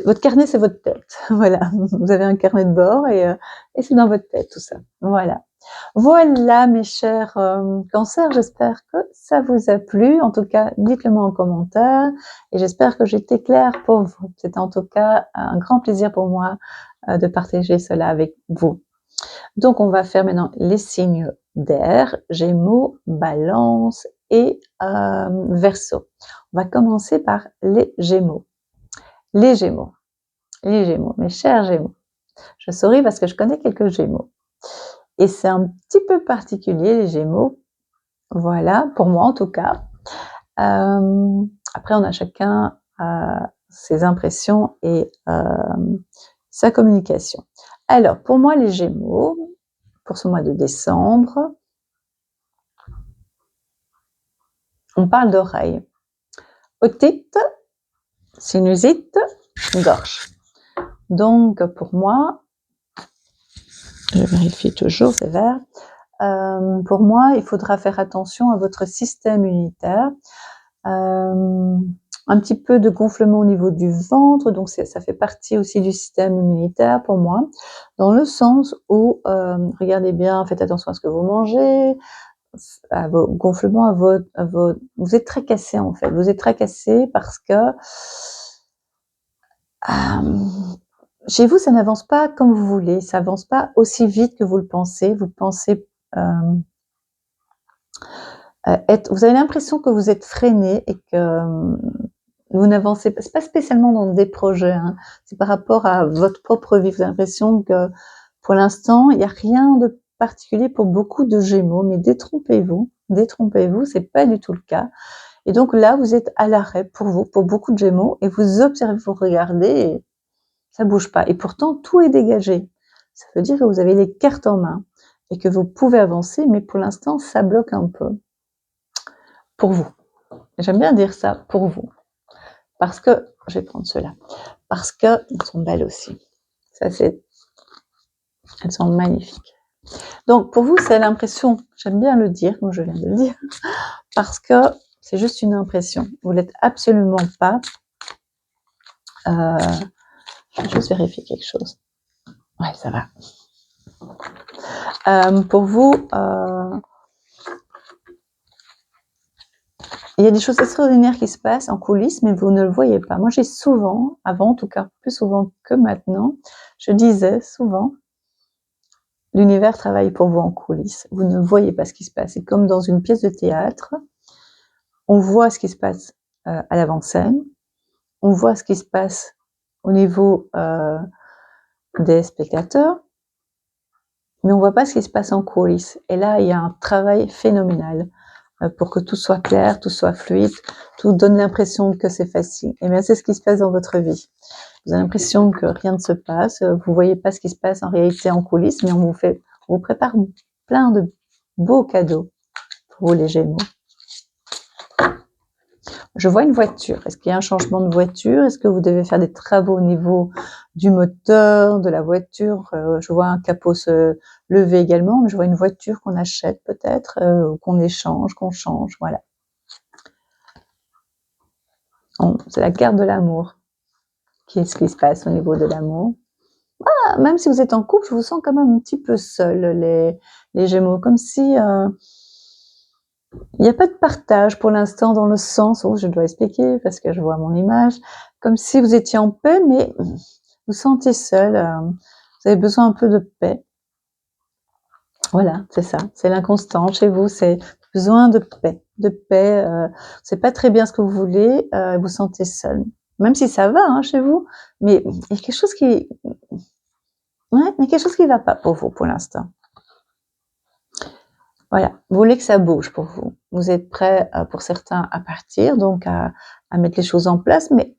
votre carnet, c'est votre tête. Voilà, vous avez un carnet de bord et c'est dans votre tête tout ça. Voilà. Voilà mes chers cancers, j'espère que ça vous a plu. En tout cas, dites-le moi en commentaire et j'espère que j'étais claire pour vous. C'était en tout cas un grand plaisir pour moi de partager cela avec vous. Donc, on va faire maintenant les signes d'air, Gémeaux, Balance et Verseau. On va commencer par les Gémeaux. Les Gémeaux, les Gémeaux, mes chers Gémeaux. Je souris parce que je connais quelques Gémeaux. Et c'est un petit peu particulier, les Gémeaux. Voilà, pour moi en tout cas. Après, on a chacun ses impressions et sa communication. Alors, pour moi, les Gémeaux, pour ce mois de décembre, on parle d'oreille. Otite, sinusite, gorge. Donc, pour moi, je vérifie toujours, c'est vert. Pour moi, il faudra faire attention à votre système immunitaire. Un petit peu de gonflement au niveau du ventre, donc ça fait partie aussi du système immunitaire pour moi, dans le sens où, regardez bien, faites attention à ce que vous mangez, à vos gonflements, à vos vous êtes tracassé en fait, vous êtes tracassé parce que chez vous, ça n'avance pas comme vous voulez, ça avance pas aussi vite que vous le pensez. Vous pensez vous avez l'impression que vous êtes freiné et que vous n'avancez pas. C'est pas spécialement dans des projets, hein, c'est par rapport à votre propre vie. Vous avez l'impression que pour l'instant, il n'y a rien de particulier pour beaucoup de Gémeaux, mais détrompez-vous, c'est pas du tout le cas. Et donc là, vous êtes à l'arrêt pour vous, pour beaucoup de Gémeaux, et vous observez, vous regardez, et ça bouge pas. Et pourtant, tout est dégagé. Ça veut dire que vous avez les cartes en main et que vous pouvez avancer, mais pour l'instant, ça bloque un peu. Pour vous. J'aime bien dire ça, pour vous. Parce que, je vais prendre ceux-là, parce qu'elles sont belles aussi. Ça, elles sont magnifiques. Donc, pour vous, c'est l'impression, j'aime bien le dire, comme je viens de le dire, parce que c'est juste une impression. Vous l'êtes absolument pas. Je vais juste vérifier quelque chose. Ouais, ça va. Pour vous, il y a des choses extraordinaires qui se passent en coulisses, mais vous ne le voyez pas. Moi, j'ai souvent, avant en tout cas, plus souvent que maintenant, je disais souvent, l'univers travaille pour vous en coulisses. Vous ne voyez pas ce qui se passe. C'est comme dans une pièce de théâtre. On voit ce qui se passe à l'avant-scène. On voit ce qui se passe au niveau des spectateurs. Mais on ne voit pas ce qui se passe en coulisses. Et là, il y a un travail phénoménal pour que tout soit clair, tout soit fluide, tout donne l'impression que c'est facile. Et bien, c'est ce qui se passe dans votre vie. Vous avez l'impression que rien ne se passe, vous voyez pas ce qui se passe en réalité en coulisses, mais on vous prépare plein de beaux cadeaux pour vous les Gémeaux. Je vois une voiture. Est-ce qu'il y a un changement de voiture? Est-ce que vous devez faire des travaux au niveau du moteur, de la voiture? Je vois un capot se lever également, mais je vois une voiture qu'on achète peut-être, qu'on échange, qu'on change, voilà. C'est la carte de l'amour. Qu'est-ce qui se passe au niveau de l'amour? Même si vous êtes en couple, je vous sens quand même un petit peu seul, les Gémeaux, comme si il n'y a pas de partage pour l'instant dans le sens où je dois expliquer parce que je vois mon image, comme si vous étiez en paix, mais vous sentez seul, vous avez besoin un peu de paix. Voilà, c'est ça, c'est l'inconstant chez vous, c'est besoin de paix, c'est pas très bien ce que vous voulez, vous sentez seul. Même si ça va hein, chez vous, mais il y a quelque chose qui va pas pour vous pour l'instant. Voilà, vous voulez que ça bouge pour vous. Vous êtes prêts pour certains à partir, donc à mettre les choses en place, mais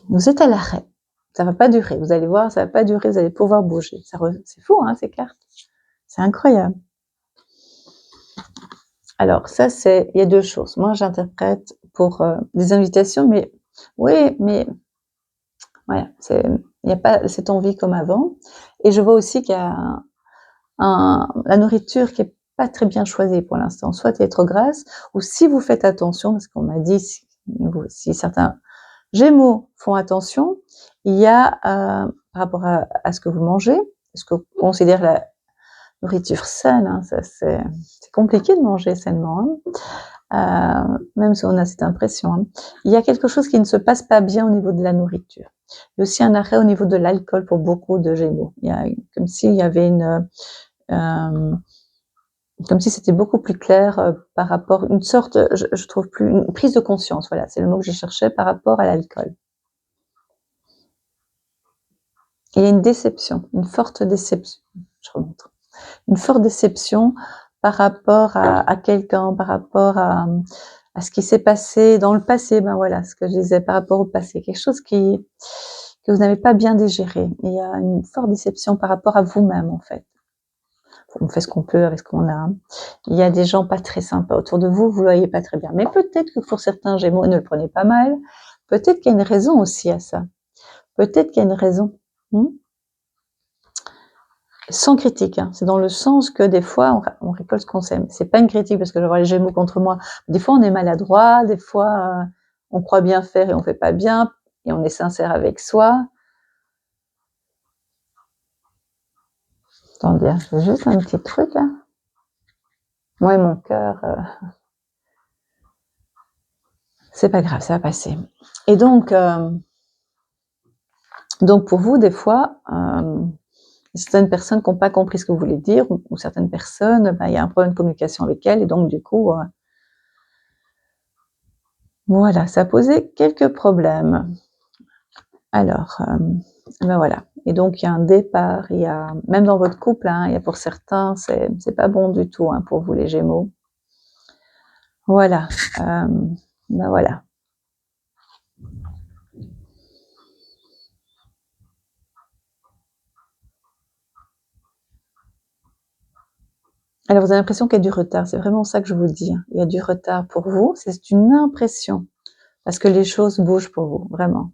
vous êtes à l'arrêt. Ça va pas durer, vous allez voir, ça va pas durer, vous allez pouvoir bouger. C'est fou, hein, ces cartes. C'est incroyable. Alors, ça, il y a deux choses. Moi, j'interprète pour des invitations, mais oui, mais voilà, il n'y a pas cette envie comme avant. Et je vois aussi qu'il y a la nourriture qui est pas très bien choisie pour l'instant. Soit elle est trop grasse, ou si vous faites attention, parce qu'on m'a dit si certains Gémeaux font attention. Il y a, par rapport à ce que vous mangez, ce que vous considérez la nourriture saine, hein, ça c'est compliqué de manger sainement, hein, même si on a cette impression, hein. Il y a quelque chose qui ne se passe pas bien au niveau de la nourriture. Il y a aussi un arrêt au niveau de l'alcool pour beaucoup de Gémeaux. Il y a comme s'il y avait comme si c'était beaucoup plus clair, par rapport une sorte, je trouve plus une prise de conscience, voilà, c'est le mot que je cherchais par rapport à l'alcool. Il y a une déception, une forte déception. Je remonte. Une forte déception par rapport à quelqu'un, par rapport à ce qui s'est passé dans le passé. Ben voilà, ce que je disais par rapport au passé, quelque chose que vous n'avez pas bien digéré. Il y a une forte déception par rapport à vous-même en fait. On fait ce qu'on peut avec ce qu'on a. Il y a des gens pas très sympas autour de vous, vous le voyez pas très bien. Mais peut-être que pour certains Gémeaux, ne le prenez pas mal, peut-être qu'il y a une raison aussi à ça. Peut-être qu'il y a une raison. Sans critique, hein. C'est dans le sens que des fois, on récolte ce qu'on sème. C'est pas une critique parce que je vois les Gémeaux contre moi. Des fois, on est maladroit, des fois, on croit bien faire et on fait pas bien, et on est sincère avec soi. Attendez, hein, j'ai juste un petit truc là. Moi et mon cœur, c'est pas grave, ça va passer. Et donc pour vous, des fois, certaines personnes qui n'ont pas compris ce que vous voulez dire, ou certaines personnes, ben, il y a un problème de communication avec elles, et donc du coup, voilà, ça a posé quelques problèmes. Alors, ben voilà. Et donc il y a un départ, il y a même dans votre couple, hein, il y a pour certains, c'est pas bon du tout, hein, pour vous les Gémeaux. Voilà, ben voilà. Alors vous avez l'impression qu'il y a du retard, c'est vraiment ça que je vous dis, hein. Il y a du retard pour vous, c'est une impression, parce que les choses bougent pour vous, vraiment.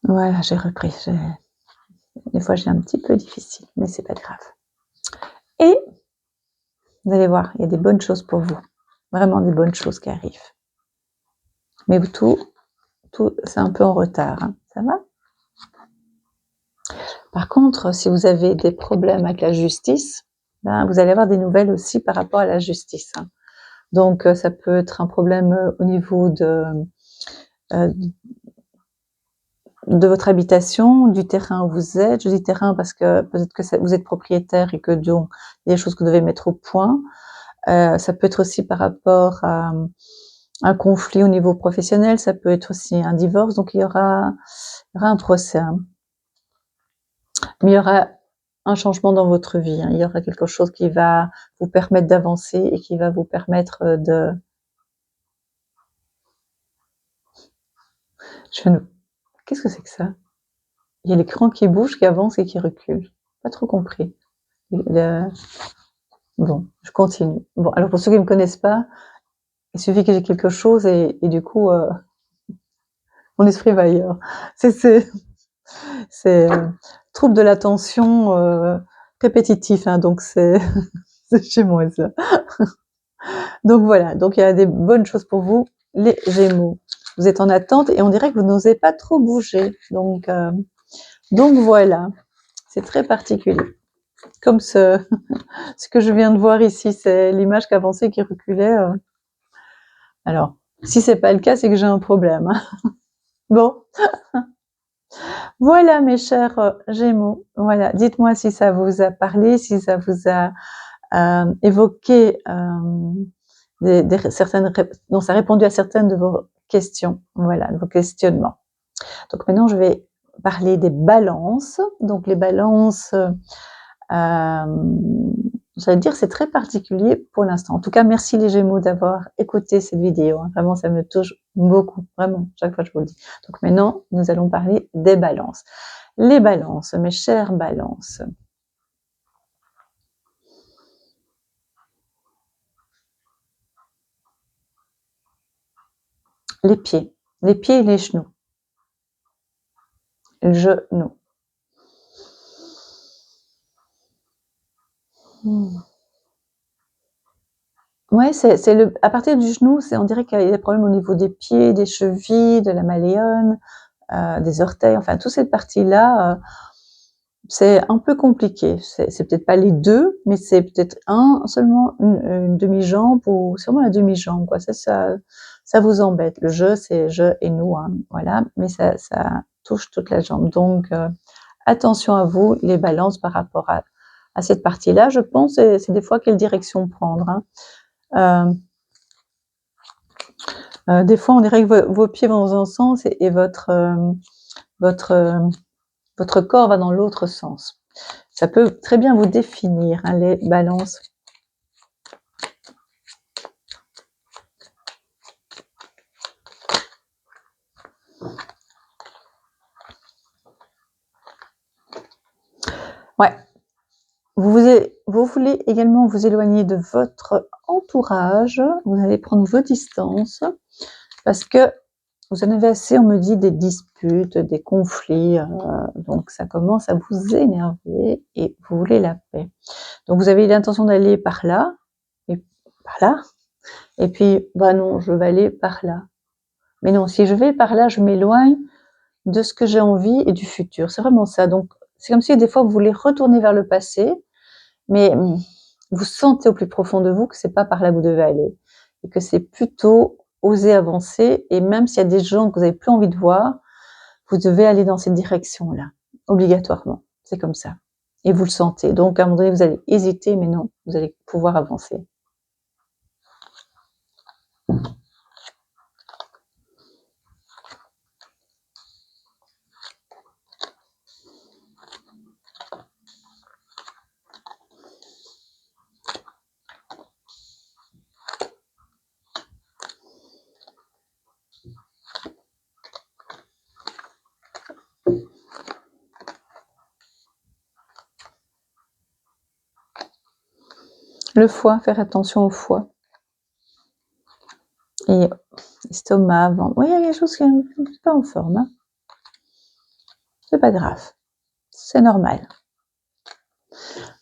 Voilà, j'ai repris. Des fois, j'ai un petit peu difficile, mais c'est pas grave. Et vous allez voir, il y a des bonnes choses pour vous. Vraiment des bonnes choses qui arrivent. Mais tout, c'est un peu en retard, hein. Ça va? Par contre, si vous avez des problèmes avec la justice, ben, vous allez avoir des nouvelles aussi par rapport à la justice, hein. Donc, ça peut être un problème au niveau euh, de votre habitation, du terrain où vous êtes. Je dis terrain parce que peut-être que vous êtes propriétaire et que donc il y a des choses que vous devez mettre au point. Ça peut être aussi par rapport à un conflit au niveau professionnel, ça peut être aussi un divorce, donc il y aura un procès, hein. Mais il y aura un changement dans votre vie, hein. Il y aura quelque chose qui va vous permettre d'avancer et qui va vous permettre de... Qu'est-ce que c'est que ça? Il y a l'écran qui bouge, qui avance et qui recule. Pas trop compris. Bon, je continue. Bon, alors pour ceux qui ne me connaissent pas, il suffit que j'ai quelque chose et du coup, mon esprit va ailleurs. C'est trouble de l'attention répétitif, hein, donc c'est chez moi ça. Donc voilà, donc il y a des bonnes choses pour vous, les Gémeaux. Vous êtes en attente et on dirait que vous n'osez pas trop bouger. Donc voilà, c'est très particulier. Comme ce que je viens de voir ici, c'est l'image qui avançait, qui reculait. Alors, si c'est pas le cas, c'est que j'ai un problème, hein. Bon, voilà mes chers Gémeaux. Voilà, dites-moi si ça vous a parlé, si ça vous a évoqué certaines, non, ça a répondu à certaines de vos questions, voilà, de vos questionnements. Donc maintenant, je vais parler des balances. Donc les balances, j'allais dire, c'est très particulier pour l'instant. En tout cas, merci les Gémeaux d'avoir écouté cette vidéo, hein. Vraiment, ça me touche beaucoup, vraiment, chaque fois je vous le dis. Donc maintenant, nous allons parler des balances. Les balances, mes chères balances. Les pieds et les genoux. Genoux. Ouais, c'est le à partir du genou, on dirait qu'il y a des problèmes au niveau des pieds, des chevilles, de la malléole, des orteils, enfin toute cette partie-là, c'est un peu compliqué. C'est peut-être pas les 2, mais c'est peut-être seulement une demi-jambe ou sûrement la demi-jambe, quoi. Ça vous embête. Le «je», c'est «je» et «nous», hein, voilà, mais ça touche toute la jambe. Donc attention à vous, les balances par rapport à cette partie-là. Je pense c'est des fois quelle direction prendre, hein. Des fois, on dirait que vos pieds vont dans un sens et votre, votre corps va dans l'autre sens. Ça peut très bien vous définir, hein, les balances. Ouais. Vous voulez également vous éloigner de votre entourage. Vous allez prendre vos distances parce que vous en avez assez, on me dit, des disputes, des conflits, donc ça commence à vous énerver et vous voulez la paix. Donc vous avez l'intention d'aller par là et par là et puis, bah non, je vais aller par là. Mais non, si je vais par là, je m'éloigne de ce que j'ai envie et du futur. C'est vraiment ça. Donc c'est comme si des fois vous voulez retourner vers le passé, mais vous sentez au plus profond de vous que c'est pas par là que vous devez aller et que c'est plutôt oser avancer et même s'il y a des gens que vous avez plus envie de voir, vous devez aller dans cette direction-là, obligatoirement. C'est comme ça et vous le sentez. Donc à un moment donné, vous allez hésiter, mais non, vous allez pouvoir avancer. Le foie, faire attention au foie et estomac, ventre. Oui, il y a quelque chose qui n'est pas en forme, hein. C'est pas grave, c'est normal.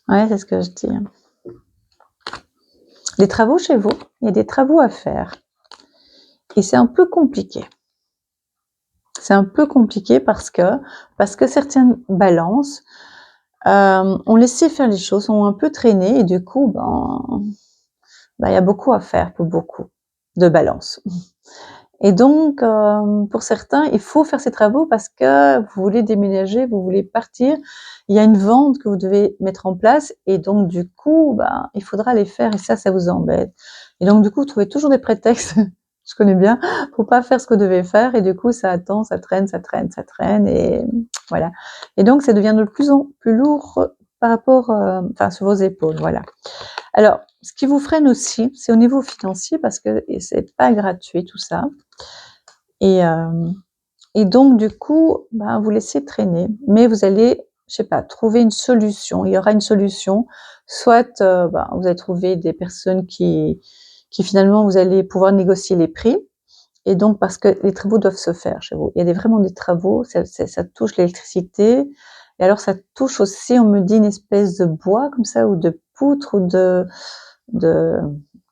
Ouais, c'est ce que je dis. Les travaux chez vous, il y a des travaux à faire et c'est un peu compliqué. C'est un peu compliqué parce que certaines balances ont laissé faire les choses, ont un peu traîné et du coup, il y a beaucoup à faire pour beaucoup de balances. Et donc, pour certains, il faut faire ces travaux parce que vous voulez déménager, vous voulez partir. Il y a une vente que vous devez mettre en place et donc du coup, il faudra les faire et ça vous embête. Et donc du coup, vous trouvez toujours des prétextes, je connais bien, pour pas faire ce que vous devez faire et du coup, ça attend, ça traîne, ça traîne, ça traîne et voilà. Et donc, ça devient de plus en plus lourd par rapport, sur vos épaules, voilà. Alors, ce qui vous freine aussi, c'est au niveau financier parce que c'est pas gratuit tout ça. Et donc du coup, vous laissez traîner, mais vous allez, je sais pas, trouver une solution. Il y aura une solution, soit, vous allez trouver des personnes qui finalement vous allez pouvoir négocier les prix et donc parce que les travaux doivent se faire chez vous. Il y a vraiment des travaux, ça touche l'électricité et alors ça touche aussi, on me dit, une espèce de bois comme ça ou de poutre ou de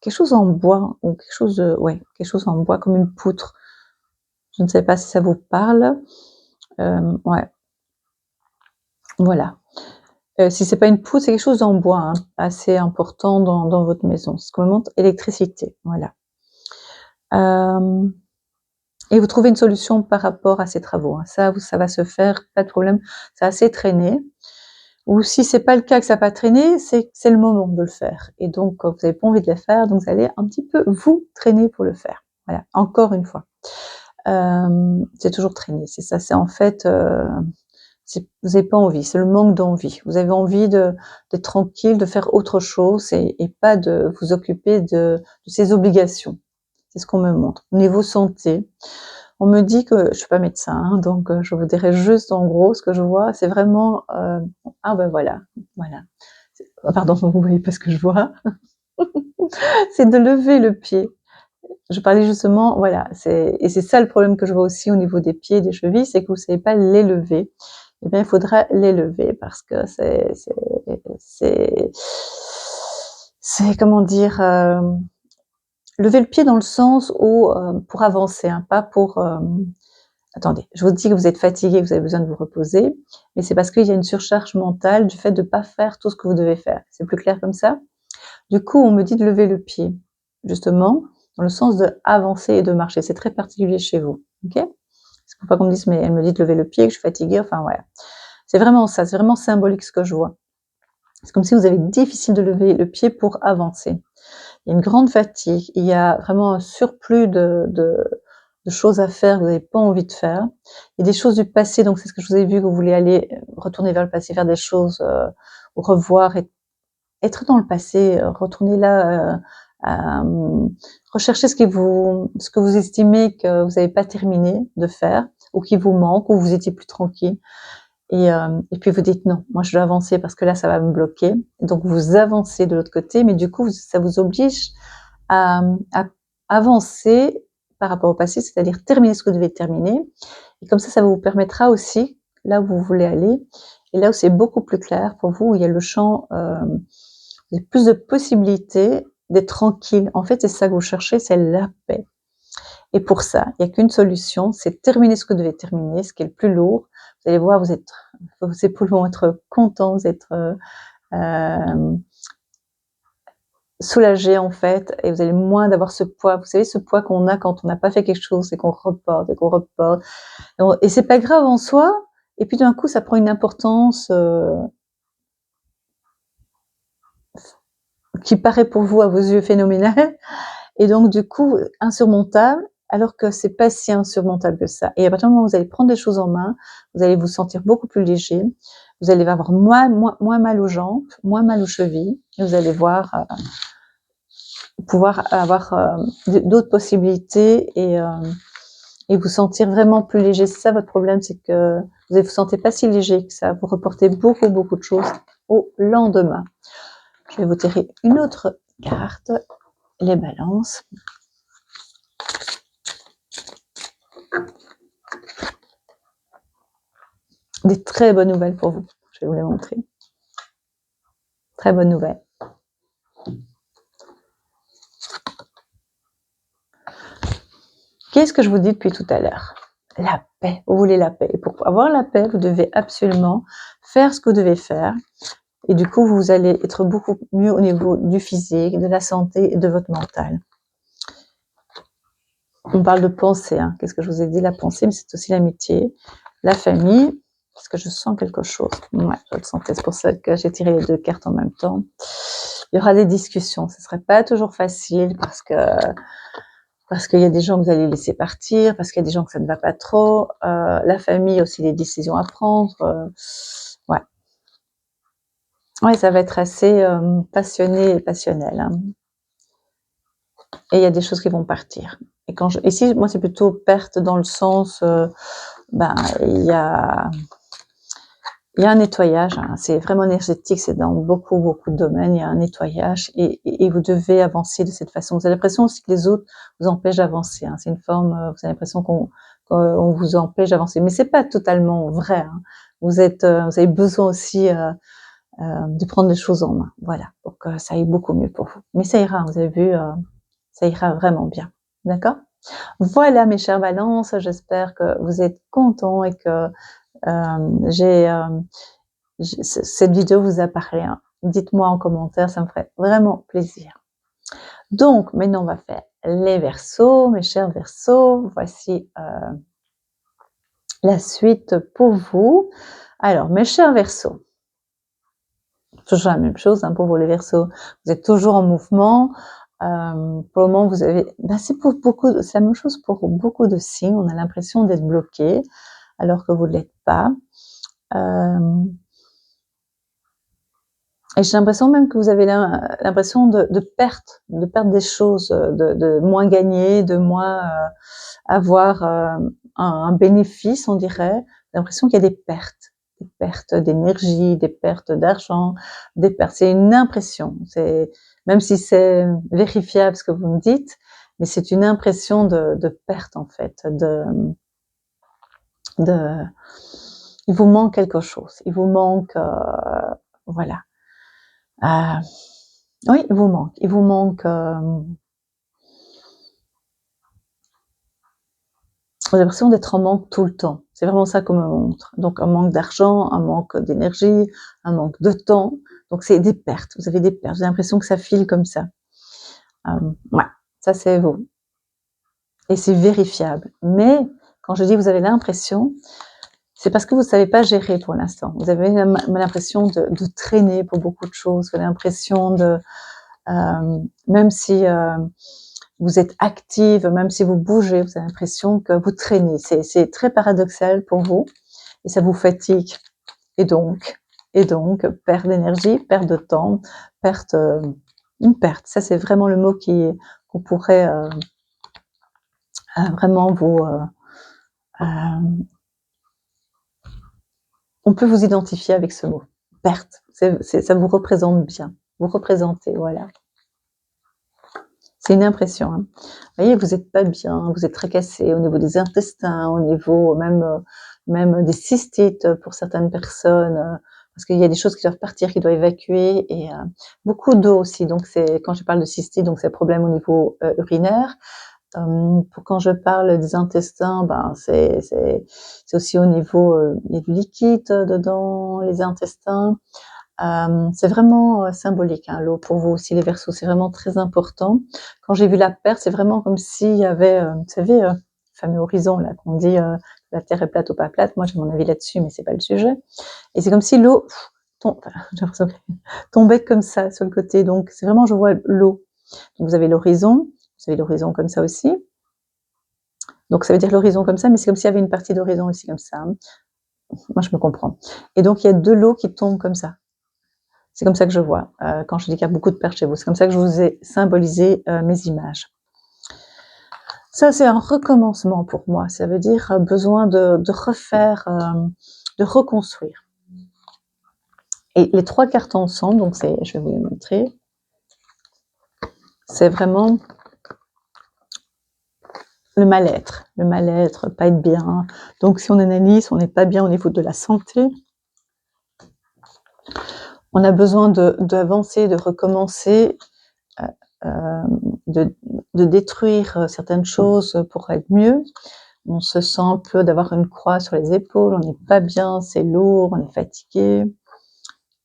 quelque chose en bois ou quelque chose quelque chose en bois comme une poutre. Je ne sais pas si ça vous parle. Ouais, voilà. Si c'est pas une poutre, c'est quelque chose en bois, hein, assez important dans votre maison. C'est ce qu'on me montre, électricité, voilà. Et vous trouvez une solution par rapport à ces travaux, hein. Ça va se faire, pas de problème. C'est assez traîné. Ou si c'est pas le cas, que ça n'a pas traîné, c'est que c'est le moment de le faire. Et donc, vous n'avez pas envie de le faire, donc vous allez un petit peu vous traîner pour le faire. Voilà, encore une fois. C'est toujours traîner, c'est ça. C'est en fait, vous n'avez pas envie, c'est le manque d'envie. Vous avez envie d'être tranquille, de faire autre chose et pas de vous occuper de ces obligations. C'est ce qu'on me montre. Au niveau santé, on me dit que je suis pas médecin, hein, donc je vous dirai juste en gros ce que je vois. C'est vraiment voilà. Pardon, vous voyez pas ce que je vois. C'est de lever le pied. Je parlais justement, voilà, et c'est ça le problème que je vois aussi au niveau des pieds et des chevilles, c'est que vous savez pas les lever. Eh bien, il faudra les lever parce que c'est comment dire, levez le pied dans le sens où, pour avancer, hein, pas pour, attendez, je vous dis que vous êtes fatigué, que vous avez besoin de vous reposer, mais c'est parce qu'il y a une surcharge mentale du fait de pas faire tout ce que vous devez faire. C'est plus clair comme ça? Du coup, on me dit de lever le pied, justement, dans le sens d'avancer et de marcher. C'est très particulier chez vous, OK? C'est pour pas qu'on me dise: «Mais elle me dit de lever le pied, que je suis fatiguée», enfin voilà. C'est vraiment ça, c'est vraiment symbolique ce que je vois. C'est comme si vous avez difficile de lever le pied pour avancer. Il y a une grande fatigue, il y a vraiment un surplus de choses à faire que vous n'avez pas envie de faire. Il y a des choses du passé, donc c'est ce que je vous ai vu, que vous voulez aller retourner vers le passé, faire des choses, revoir et être dans le passé, retourner là, rechercher ce que vous estimez que vous n'avez pas terminé de faire ou qui vous manque, ou vous étiez plus tranquille. Et puis vous dites: «Non, moi je dois avancer parce que là ça va me bloquer». Donc vous avancez de l'autre côté, mais du coup ça vous oblige à avancer par rapport au passé, c'est-à-dire terminer ce que vous devez terminer. Et comme ça vous permettra aussi, là où vous voulez aller, et là où c'est beaucoup plus clair pour vous, où il y a le champ, il y a plus de possibilités d'être tranquille. En fait, c'est ça que vous cherchez, c'est la paix. Et pour ça, il n'y a qu'une solution, c'est terminer ce que vous devez terminer, ce qui est le plus lourd. Vous allez voir, vos épaules vont être contents, vous êtes soulagés en fait, et vous allez moins d'avoir ce poids. Vous savez, ce poids qu'on a quand on n'a pas fait quelque chose et qu'on reporte et qu'on reporte. Et c'est pas grave en soi. Et puis d'un coup, ça prend une importance qui paraît pour vous, à vos yeux, phénoménale. Et donc du coup, insurmontable, alors que c'est pas si insurmontable que ça. Et à partir du moment où vous allez prendre les choses en main, vous allez vous sentir beaucoup plus léger, vous allez avoir moins mal aux jambes, moins mal aux chevilles, et vous allez pouvoir avoir d'autres possibilités et vous sentir vraiment plus léger. C'est ça votre problème, c'est que vous ne vous sentez pas si léger que ça. Vous reportez beaucoup de choses au lendemain. Je vais vous tirer une autre carte, les balances. Des très bonnes nouvelles pour vous. Je vais vous les montrer. Très bonne nouvelle. Qu'est-ce que je vous dis depuis tout à l'heure? La paix. Vous voulez la paix. Et pour avoir la paix, vous devez absolument faire ce que vous devez faire. Et du coup, vous allez être beaucoup mieux au niveau du physique, de la santé et de votre mental. On parle de pensée, hein. Qu'est-ce que je vous ai dit? La pensée, mais c'est aussi l'amitié, la famille. Parce que je sens quelque chose. Ouais, je le sentais. C'est pour ça que j'ai tiré les deux cartes en même temps. Il y aura des discussions. Ce ne serait pas toujours facile parce qu'il y a des gens que vous allez laisser partir, parce qu'il y a des gens que ça ne va pas trop. La famille aussi, des décisions à prendre. Ouais. Ouais, ça va être assez passionné et passionnel. Hein. Et il y a des choses qui vont partir. Et ici, moi, c'est plutôt perte dans le sens, il y a un nettoyage. Hein. C'est vraiment énergétique. C'est dans beaucoup de domaines. Il y a un nettoyage et vous devez avancer de cette façon. Vous avez l'impression aussi que les autres vous empêchent d'avancer. Hein. C'est une forme. Vous avez l'impression qu'on vous empêche d'avancer, mais c'est pas totalement vrai. Hein. Vous avez besoin aussi de prendre les choses en main. Voilà, pour que ça aille beaucoup mieux pour vous. Mais ça ira. Vous avez vu. Ça ira vraiment bien. D'accord? Voilà mes chers balances, j'espère que vous êtes contents et que cette vidéo vous a parlé. Hein. Dites-moi en commentaire, ça me ferait vraiment plaisir. Donc maintenant on va faire les Verseaux, mes chers Verseaux. Voici la suite pour vous. Alors mes chers Verseaux, toujours la même chose hein, pour vous les Verseaux. Vous êtes toujours en mouvement. Pour le moment, vous avez, c'est la même chose pour beaucoup de signes. On a l'impression d'être bloqué, alors que vous ne l'êtes pas. Et j'ai l'impression même que vous avez l'impression de perte des choses, de moins gagner, de moins avoir un bénéfice, on dirait. J'ai l'impression qu'il y a des pertes d'énergie, des pertes d'argent, des pertes. C'est une impression. Même si c'est vérifiable ce que vous me dites, mais c'est une impression de perte en fait. Il vous manque quelque chose. Il vous manque, voilà. Oui, il vous manque. J'ai l'impression d'être en manque tout le temps. C'est vraiment ça qu'on me montre. Donc un manque d'argent, un manque d'énergie, un manque de temps. Donc c'est des pertes. Vous avez des pertes. J'ai l'impression que ça file comme ça. Ouais, ça c'est vous. Et c'est vérifiable. Mais quand je dis vous avez l'impression, c'est parce que vous ne savez pas gérer pour l'instant. Vous avez l'impression de traîner pour beaucoup de choses. Vous avez l'impression de, même si vous êtes active, même si vous bougez, vous avez l'impression que vous traînez. C'est très paradoxal pour vous et ça vous fatigue. Et donc, perte d'énergie, perte de temps, perte, une perte. Ça, c'est vraiment le mot qu'on pourrait vraiment vous... on peut vous identifier avec ce mot. Perte. Ça vous représente bien. Vous représentez, voilà. C'est une impression. Hein. Vous voyez, vous n'êtes pas bien, vous êtes tracassé au niveau des intestins, au niveau même des cystites pour certaines personnes, parce qu'il y a des choses qui doivent partir, qui doivent évacuer, et beaucoup d'eau aussi. Donc quand je parle de cystite, donc c'est un problème au niveau urinaire. Quand je parle des intestins, ben c'est aussi au niveau, il y a du liquide dedans les intestins. C'est vraiment symbolique, hein, l'eau pour vous aussi, les Verseaux, c'est vraiment très important. Quand j'ai vu la perte, c'est vraiment comme s'il y avait, vous savez, le fameux horizon là qu'on dit la Terre est plate ou pas plate. Moi, j'ai mon avis là-dessus, mais c'est pas le sujet. Et c'est comme si l'eau j'ai l'impression qu'elle tombait comme ça sur le côté. Donc c'est vraiment, je vois l'eau. Donc vous avez l'horizon comme ça aussi. Donc ça veut dire l'horizon comme ça, mais c'est comme s'il y avait une partie d'horizon aussi comme ça. Hein. Moi, je me comprends. Et donc il y a de l'eau qui tombe comme ça. C'est comme ça que je vois, quand je dis qu'il y a beaucoup de pertes chez vous. C'est comme ça que je vous ai symbolisé mes images. Ça, c'est un recommencement pour moi. Ça veut dire besoin de refaire, de reconstruire. Et les 3 cartes ensemble, donc je vais vous les montrer. C'est vraiment le mal-être, pas être bien. Donc si on analyse, on n'est pas bien au niveau de la santé. On a besoin d'avancer, de recommencer, de détruire certaines choses pour être mieux. On se sent un peu d'avoir une croix sur les épaules, on n'est pas bien, c'est lourd, on est fatigué.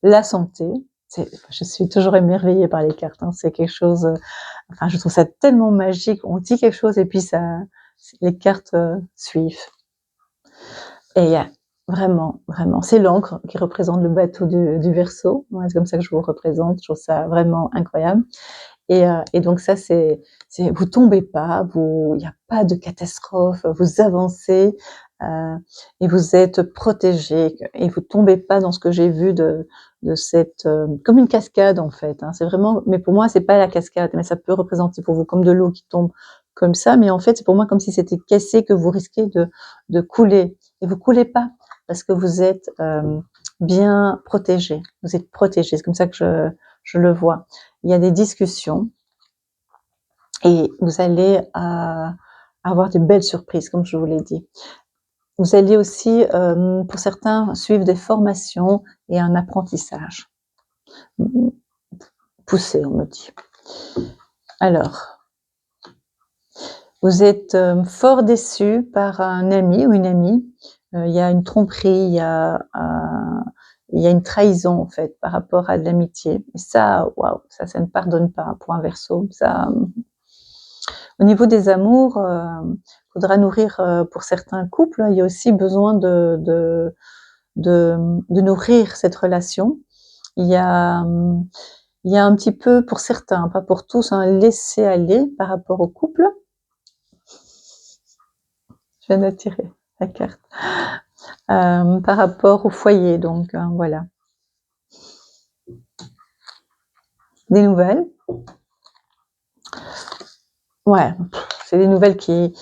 La santé, je suis toujours émerveillée par les cartes, hein, c'est quelque chose, enfin je trouve ça tellement magique, on dit quelque chose et puis les cartes suivent. Et il y a vraiment, c'est l'encre qui représente le bateau du Verseau, ouais, c'est comme ça que je vous représente, je trouve ça vraiment incroyable. Et donc ça, c'est vous tombez pas, il n'y a pas de catastrophe, vous avancez et vous êtes protégé et vous tombez pas dans ce que j'ai vu de cette comme une cascade en fait. Hein, c'est vraiment, mais pour moi c'est pas la cascade, mais ça peut représenter pour vous comme de l'eau qui tombe comme ça, mais en fait c'est pour moi comme si c'était cassé, que vous risquez de couler, et vous coulez pas parce que vous êtes bien protégé. Vous êtes protégé, c'est comme ça que je le vois. Il y a des discussions et vous allez avoir de belles surprises, comme je vous l'ai dit. Vous allez aussi, pour certains, suivre des formations et un apprentissage poussé, on me dit. Alors, vous êtes fort déçu par un ami ou une amie. Il y a une tromperie, il y a une trahison en fait par rapport à de l'amitié. Et ça, waouh, ça ne pardonne pas pour un Verseau. Ça, au niveau des amours, faudra nourrir pour certains couples. Il y a aussi besoin de nourrir cette relation. Il y a un petit peu pour certains, pas pour tous, un laisser aller par rapport au couple. Je viens d'attirer la carte. Par rapport au foyer, donc voilà. Des nouvelles. Ouais, c'est des nouvelles qui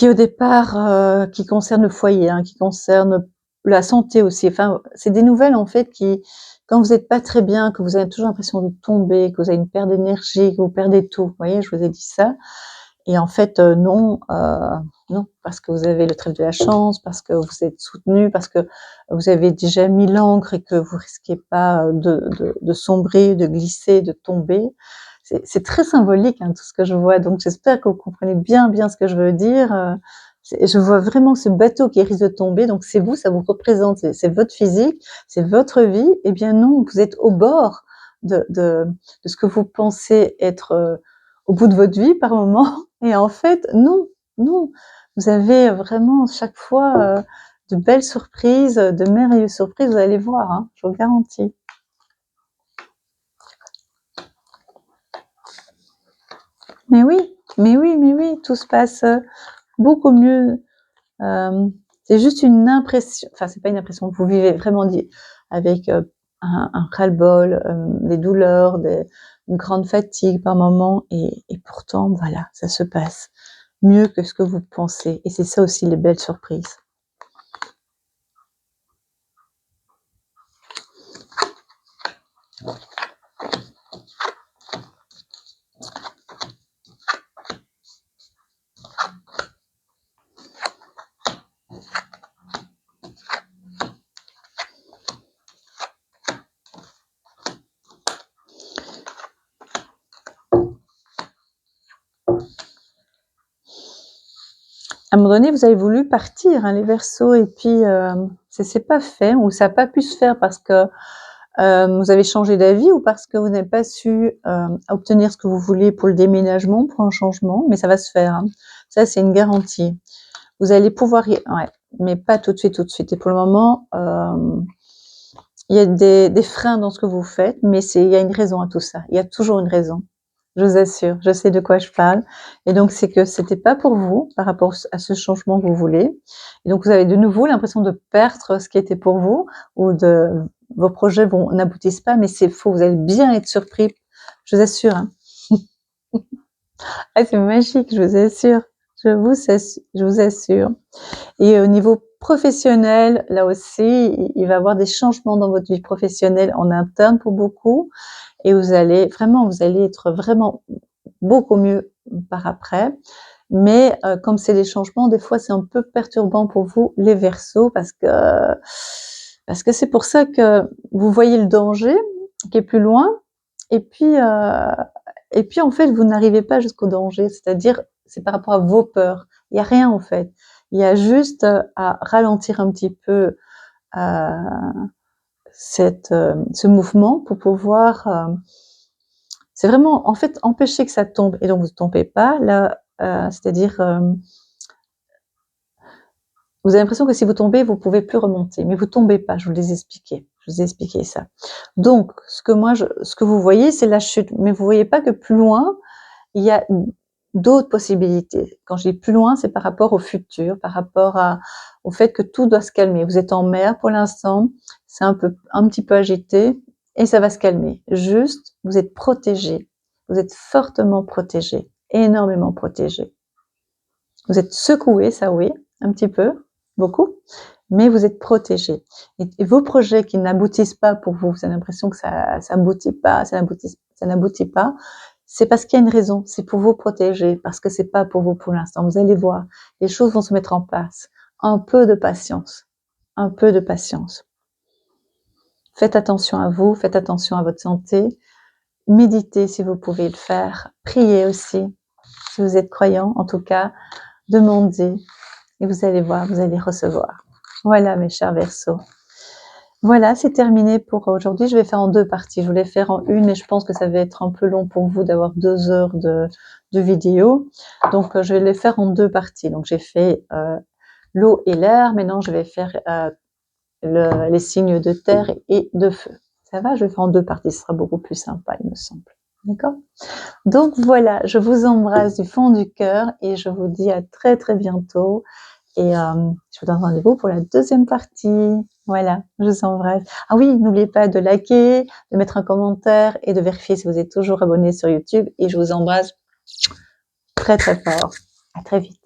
au départ, qui concernent le foyer, hein, qui concernent la santé aussi. Enfin, c'est des nouvelles en fait qui, quand vous n'êtes pas très bien, que vous avez toujours l'impression de tomber, que vous avez une perte d'énergie, que vous perdez tout. Vous voyez, je vous ai dit ça. Et en fait, non, parce que vous avez le trèfle de la chance, parce que vous êtes soutenu, parce que vous avez déjà mis l'encre et que vous risquez pas de sombrer, de glisser, de tomber. C'est très symbolique, hein, tout ce que je vois. Donc j'espère que vous comprenez bien ce que je veux dire. Je vois vraiment ce bateau qui risque de tomber, donc c'est vous, ça vous représente, c'est votre physique, c'est votre vie. Eh bien non, vous êtes au bord de ce que vous pensez être au bout de votre vie par moment. Et en fait, non, non. Vous avez vraiment chaque fois de belles surprises, de merveilleuses surprises, vous allez voir, hein, je vous garantis. Mais oui, mais oui, mais oui, tout se passe beaucoup mieux. C'est juste une impression, enfin c'est pas une impression, vous vivez vraiment avec un ras-le-bol, des douleurs, une grande fatigue par moment, et pourtant voilà, ça se passe mieux que ce que vous pensez. Et c'est ça aussi les belles surprises. À un moment donné, vous avez voulu partir, hein, les Verseaux, et puis ça s'est pas fait, ou ça n'a pas pu se faire parce que vous avez changé d'avis, ou parce que vous n'avez pas su obtenir ce que vous vouliez pour le déménagement, pour un changement, mais ça va se faire, hein. Ça, c'est une garantie. Vous allez pouvoir ouais, mais pas tout de suite, tout de suite. Et pour le moment, il y a des freins dans ce que vous faites, mais il y a une raison à tout ça. Il y a toujours une raison. Je vous assure, je sais de quoi je parle. Et donc, c'est que c'était pas pour vous par rapport à ce changement que vous voulez. Et donc, vous avez de nouveau l'impression de perdre ce qui était pour vous, ou vos projets n'aboutissent pas, mais c'est faux. Vous allez bien être surpris. Je vous assure, hein. Ah, c'est magique, je vous assure. Je vous assure. Et au niveau professionnel, là aussi, il va y avoir des changements dans votre vie professionnelle en interne pour beaucoup. Et vous allez être vraiment beaucoup mieux par après. Mais comme c'est des changements, des fois c'est un peu perturbant pour vous, les Verseaux, parce que c'est pour ça que vous voyez le danger qui est plus loin, et puis en fait vous n'arrivez pas jusqu'au danger, c'est-à-dire c'est par rapport à vos peurs. Il y a rien en fait. Il y a juste à ralentir un petit peu ce mouvement pour pouvoir c'est vraiment, en fait, empêcher que ça tombe. Et donc, vous ne tombez pas, là, c'est-à-dire, vous avez l'impression que si vous tombez, vous ne pouvez plus remonter. Mais vous ne tombez pas, je vous ai expliqué ça. Donc, ce que vous voyez, c'est la chute. Mais vous ne voyez pas que plus loin, il y a d'autres possibilités. Quand je dis plus loin, c'est par rapport au futur, par rapport au fait que tout doit se calmer. Vous êtes en mer pour l'instant, c'est un petit peu agité, et ça va se calmer. Juste, vous êtes protégé. Vous êtes fortement protégé, énormément protégé. Vous êtes secoué, ça oui, un petit peu, beaucoup, mais vous êtes protégé. Et vos projets qui n'aboutissent pas pour vous, vous avez l'impression que ça n'aboutit pas, ça n'aboutit pas, c'est parce qu'il y a une raison, c'est pour vous protéger, parce que c'est pas pour vous pour l'instant. Vous allez voir, les choses vont se mettre en place. Un peu de patience, un peu de patience. Faites attention à vous, faites attention à votre santé. Méditez si vous pouvez le faire. Priez aussi, si vous êtes croyant. En tout cas, demandez et vous allez voir, vous allez recevoir. Voilà, mes chers Verseaux. Voilà, c'est terminé pour aujourd'hui. Je vais faire en 2 parties. Je voulais faire en une, mais je pense que ça va être un peu long pour vous d'avoir 2 heures de vidéo. Donc, je vais les faire en 2 parties. Donc, j'ai fait l'eau et l'air. Maintenant, je vais faire les signes de terre et de feu. Ça va? Je vais faire en 2 parties. Ce sera beaucoup plus sympa, il me semble. D'accord? Donc, voilà, je vous embrasse du fond du cœur et je vous dis à très, très bientôt. Et je vous donne rendez-vous pour la 2e partie. Voilà, je vous embrasse. Ah oui, n'oubliez pas de liker, de mettre un commentaire et de vérifier si vous êtes toujours abonné sur YouTube. Et je vous embrasse très très fort. À très vite.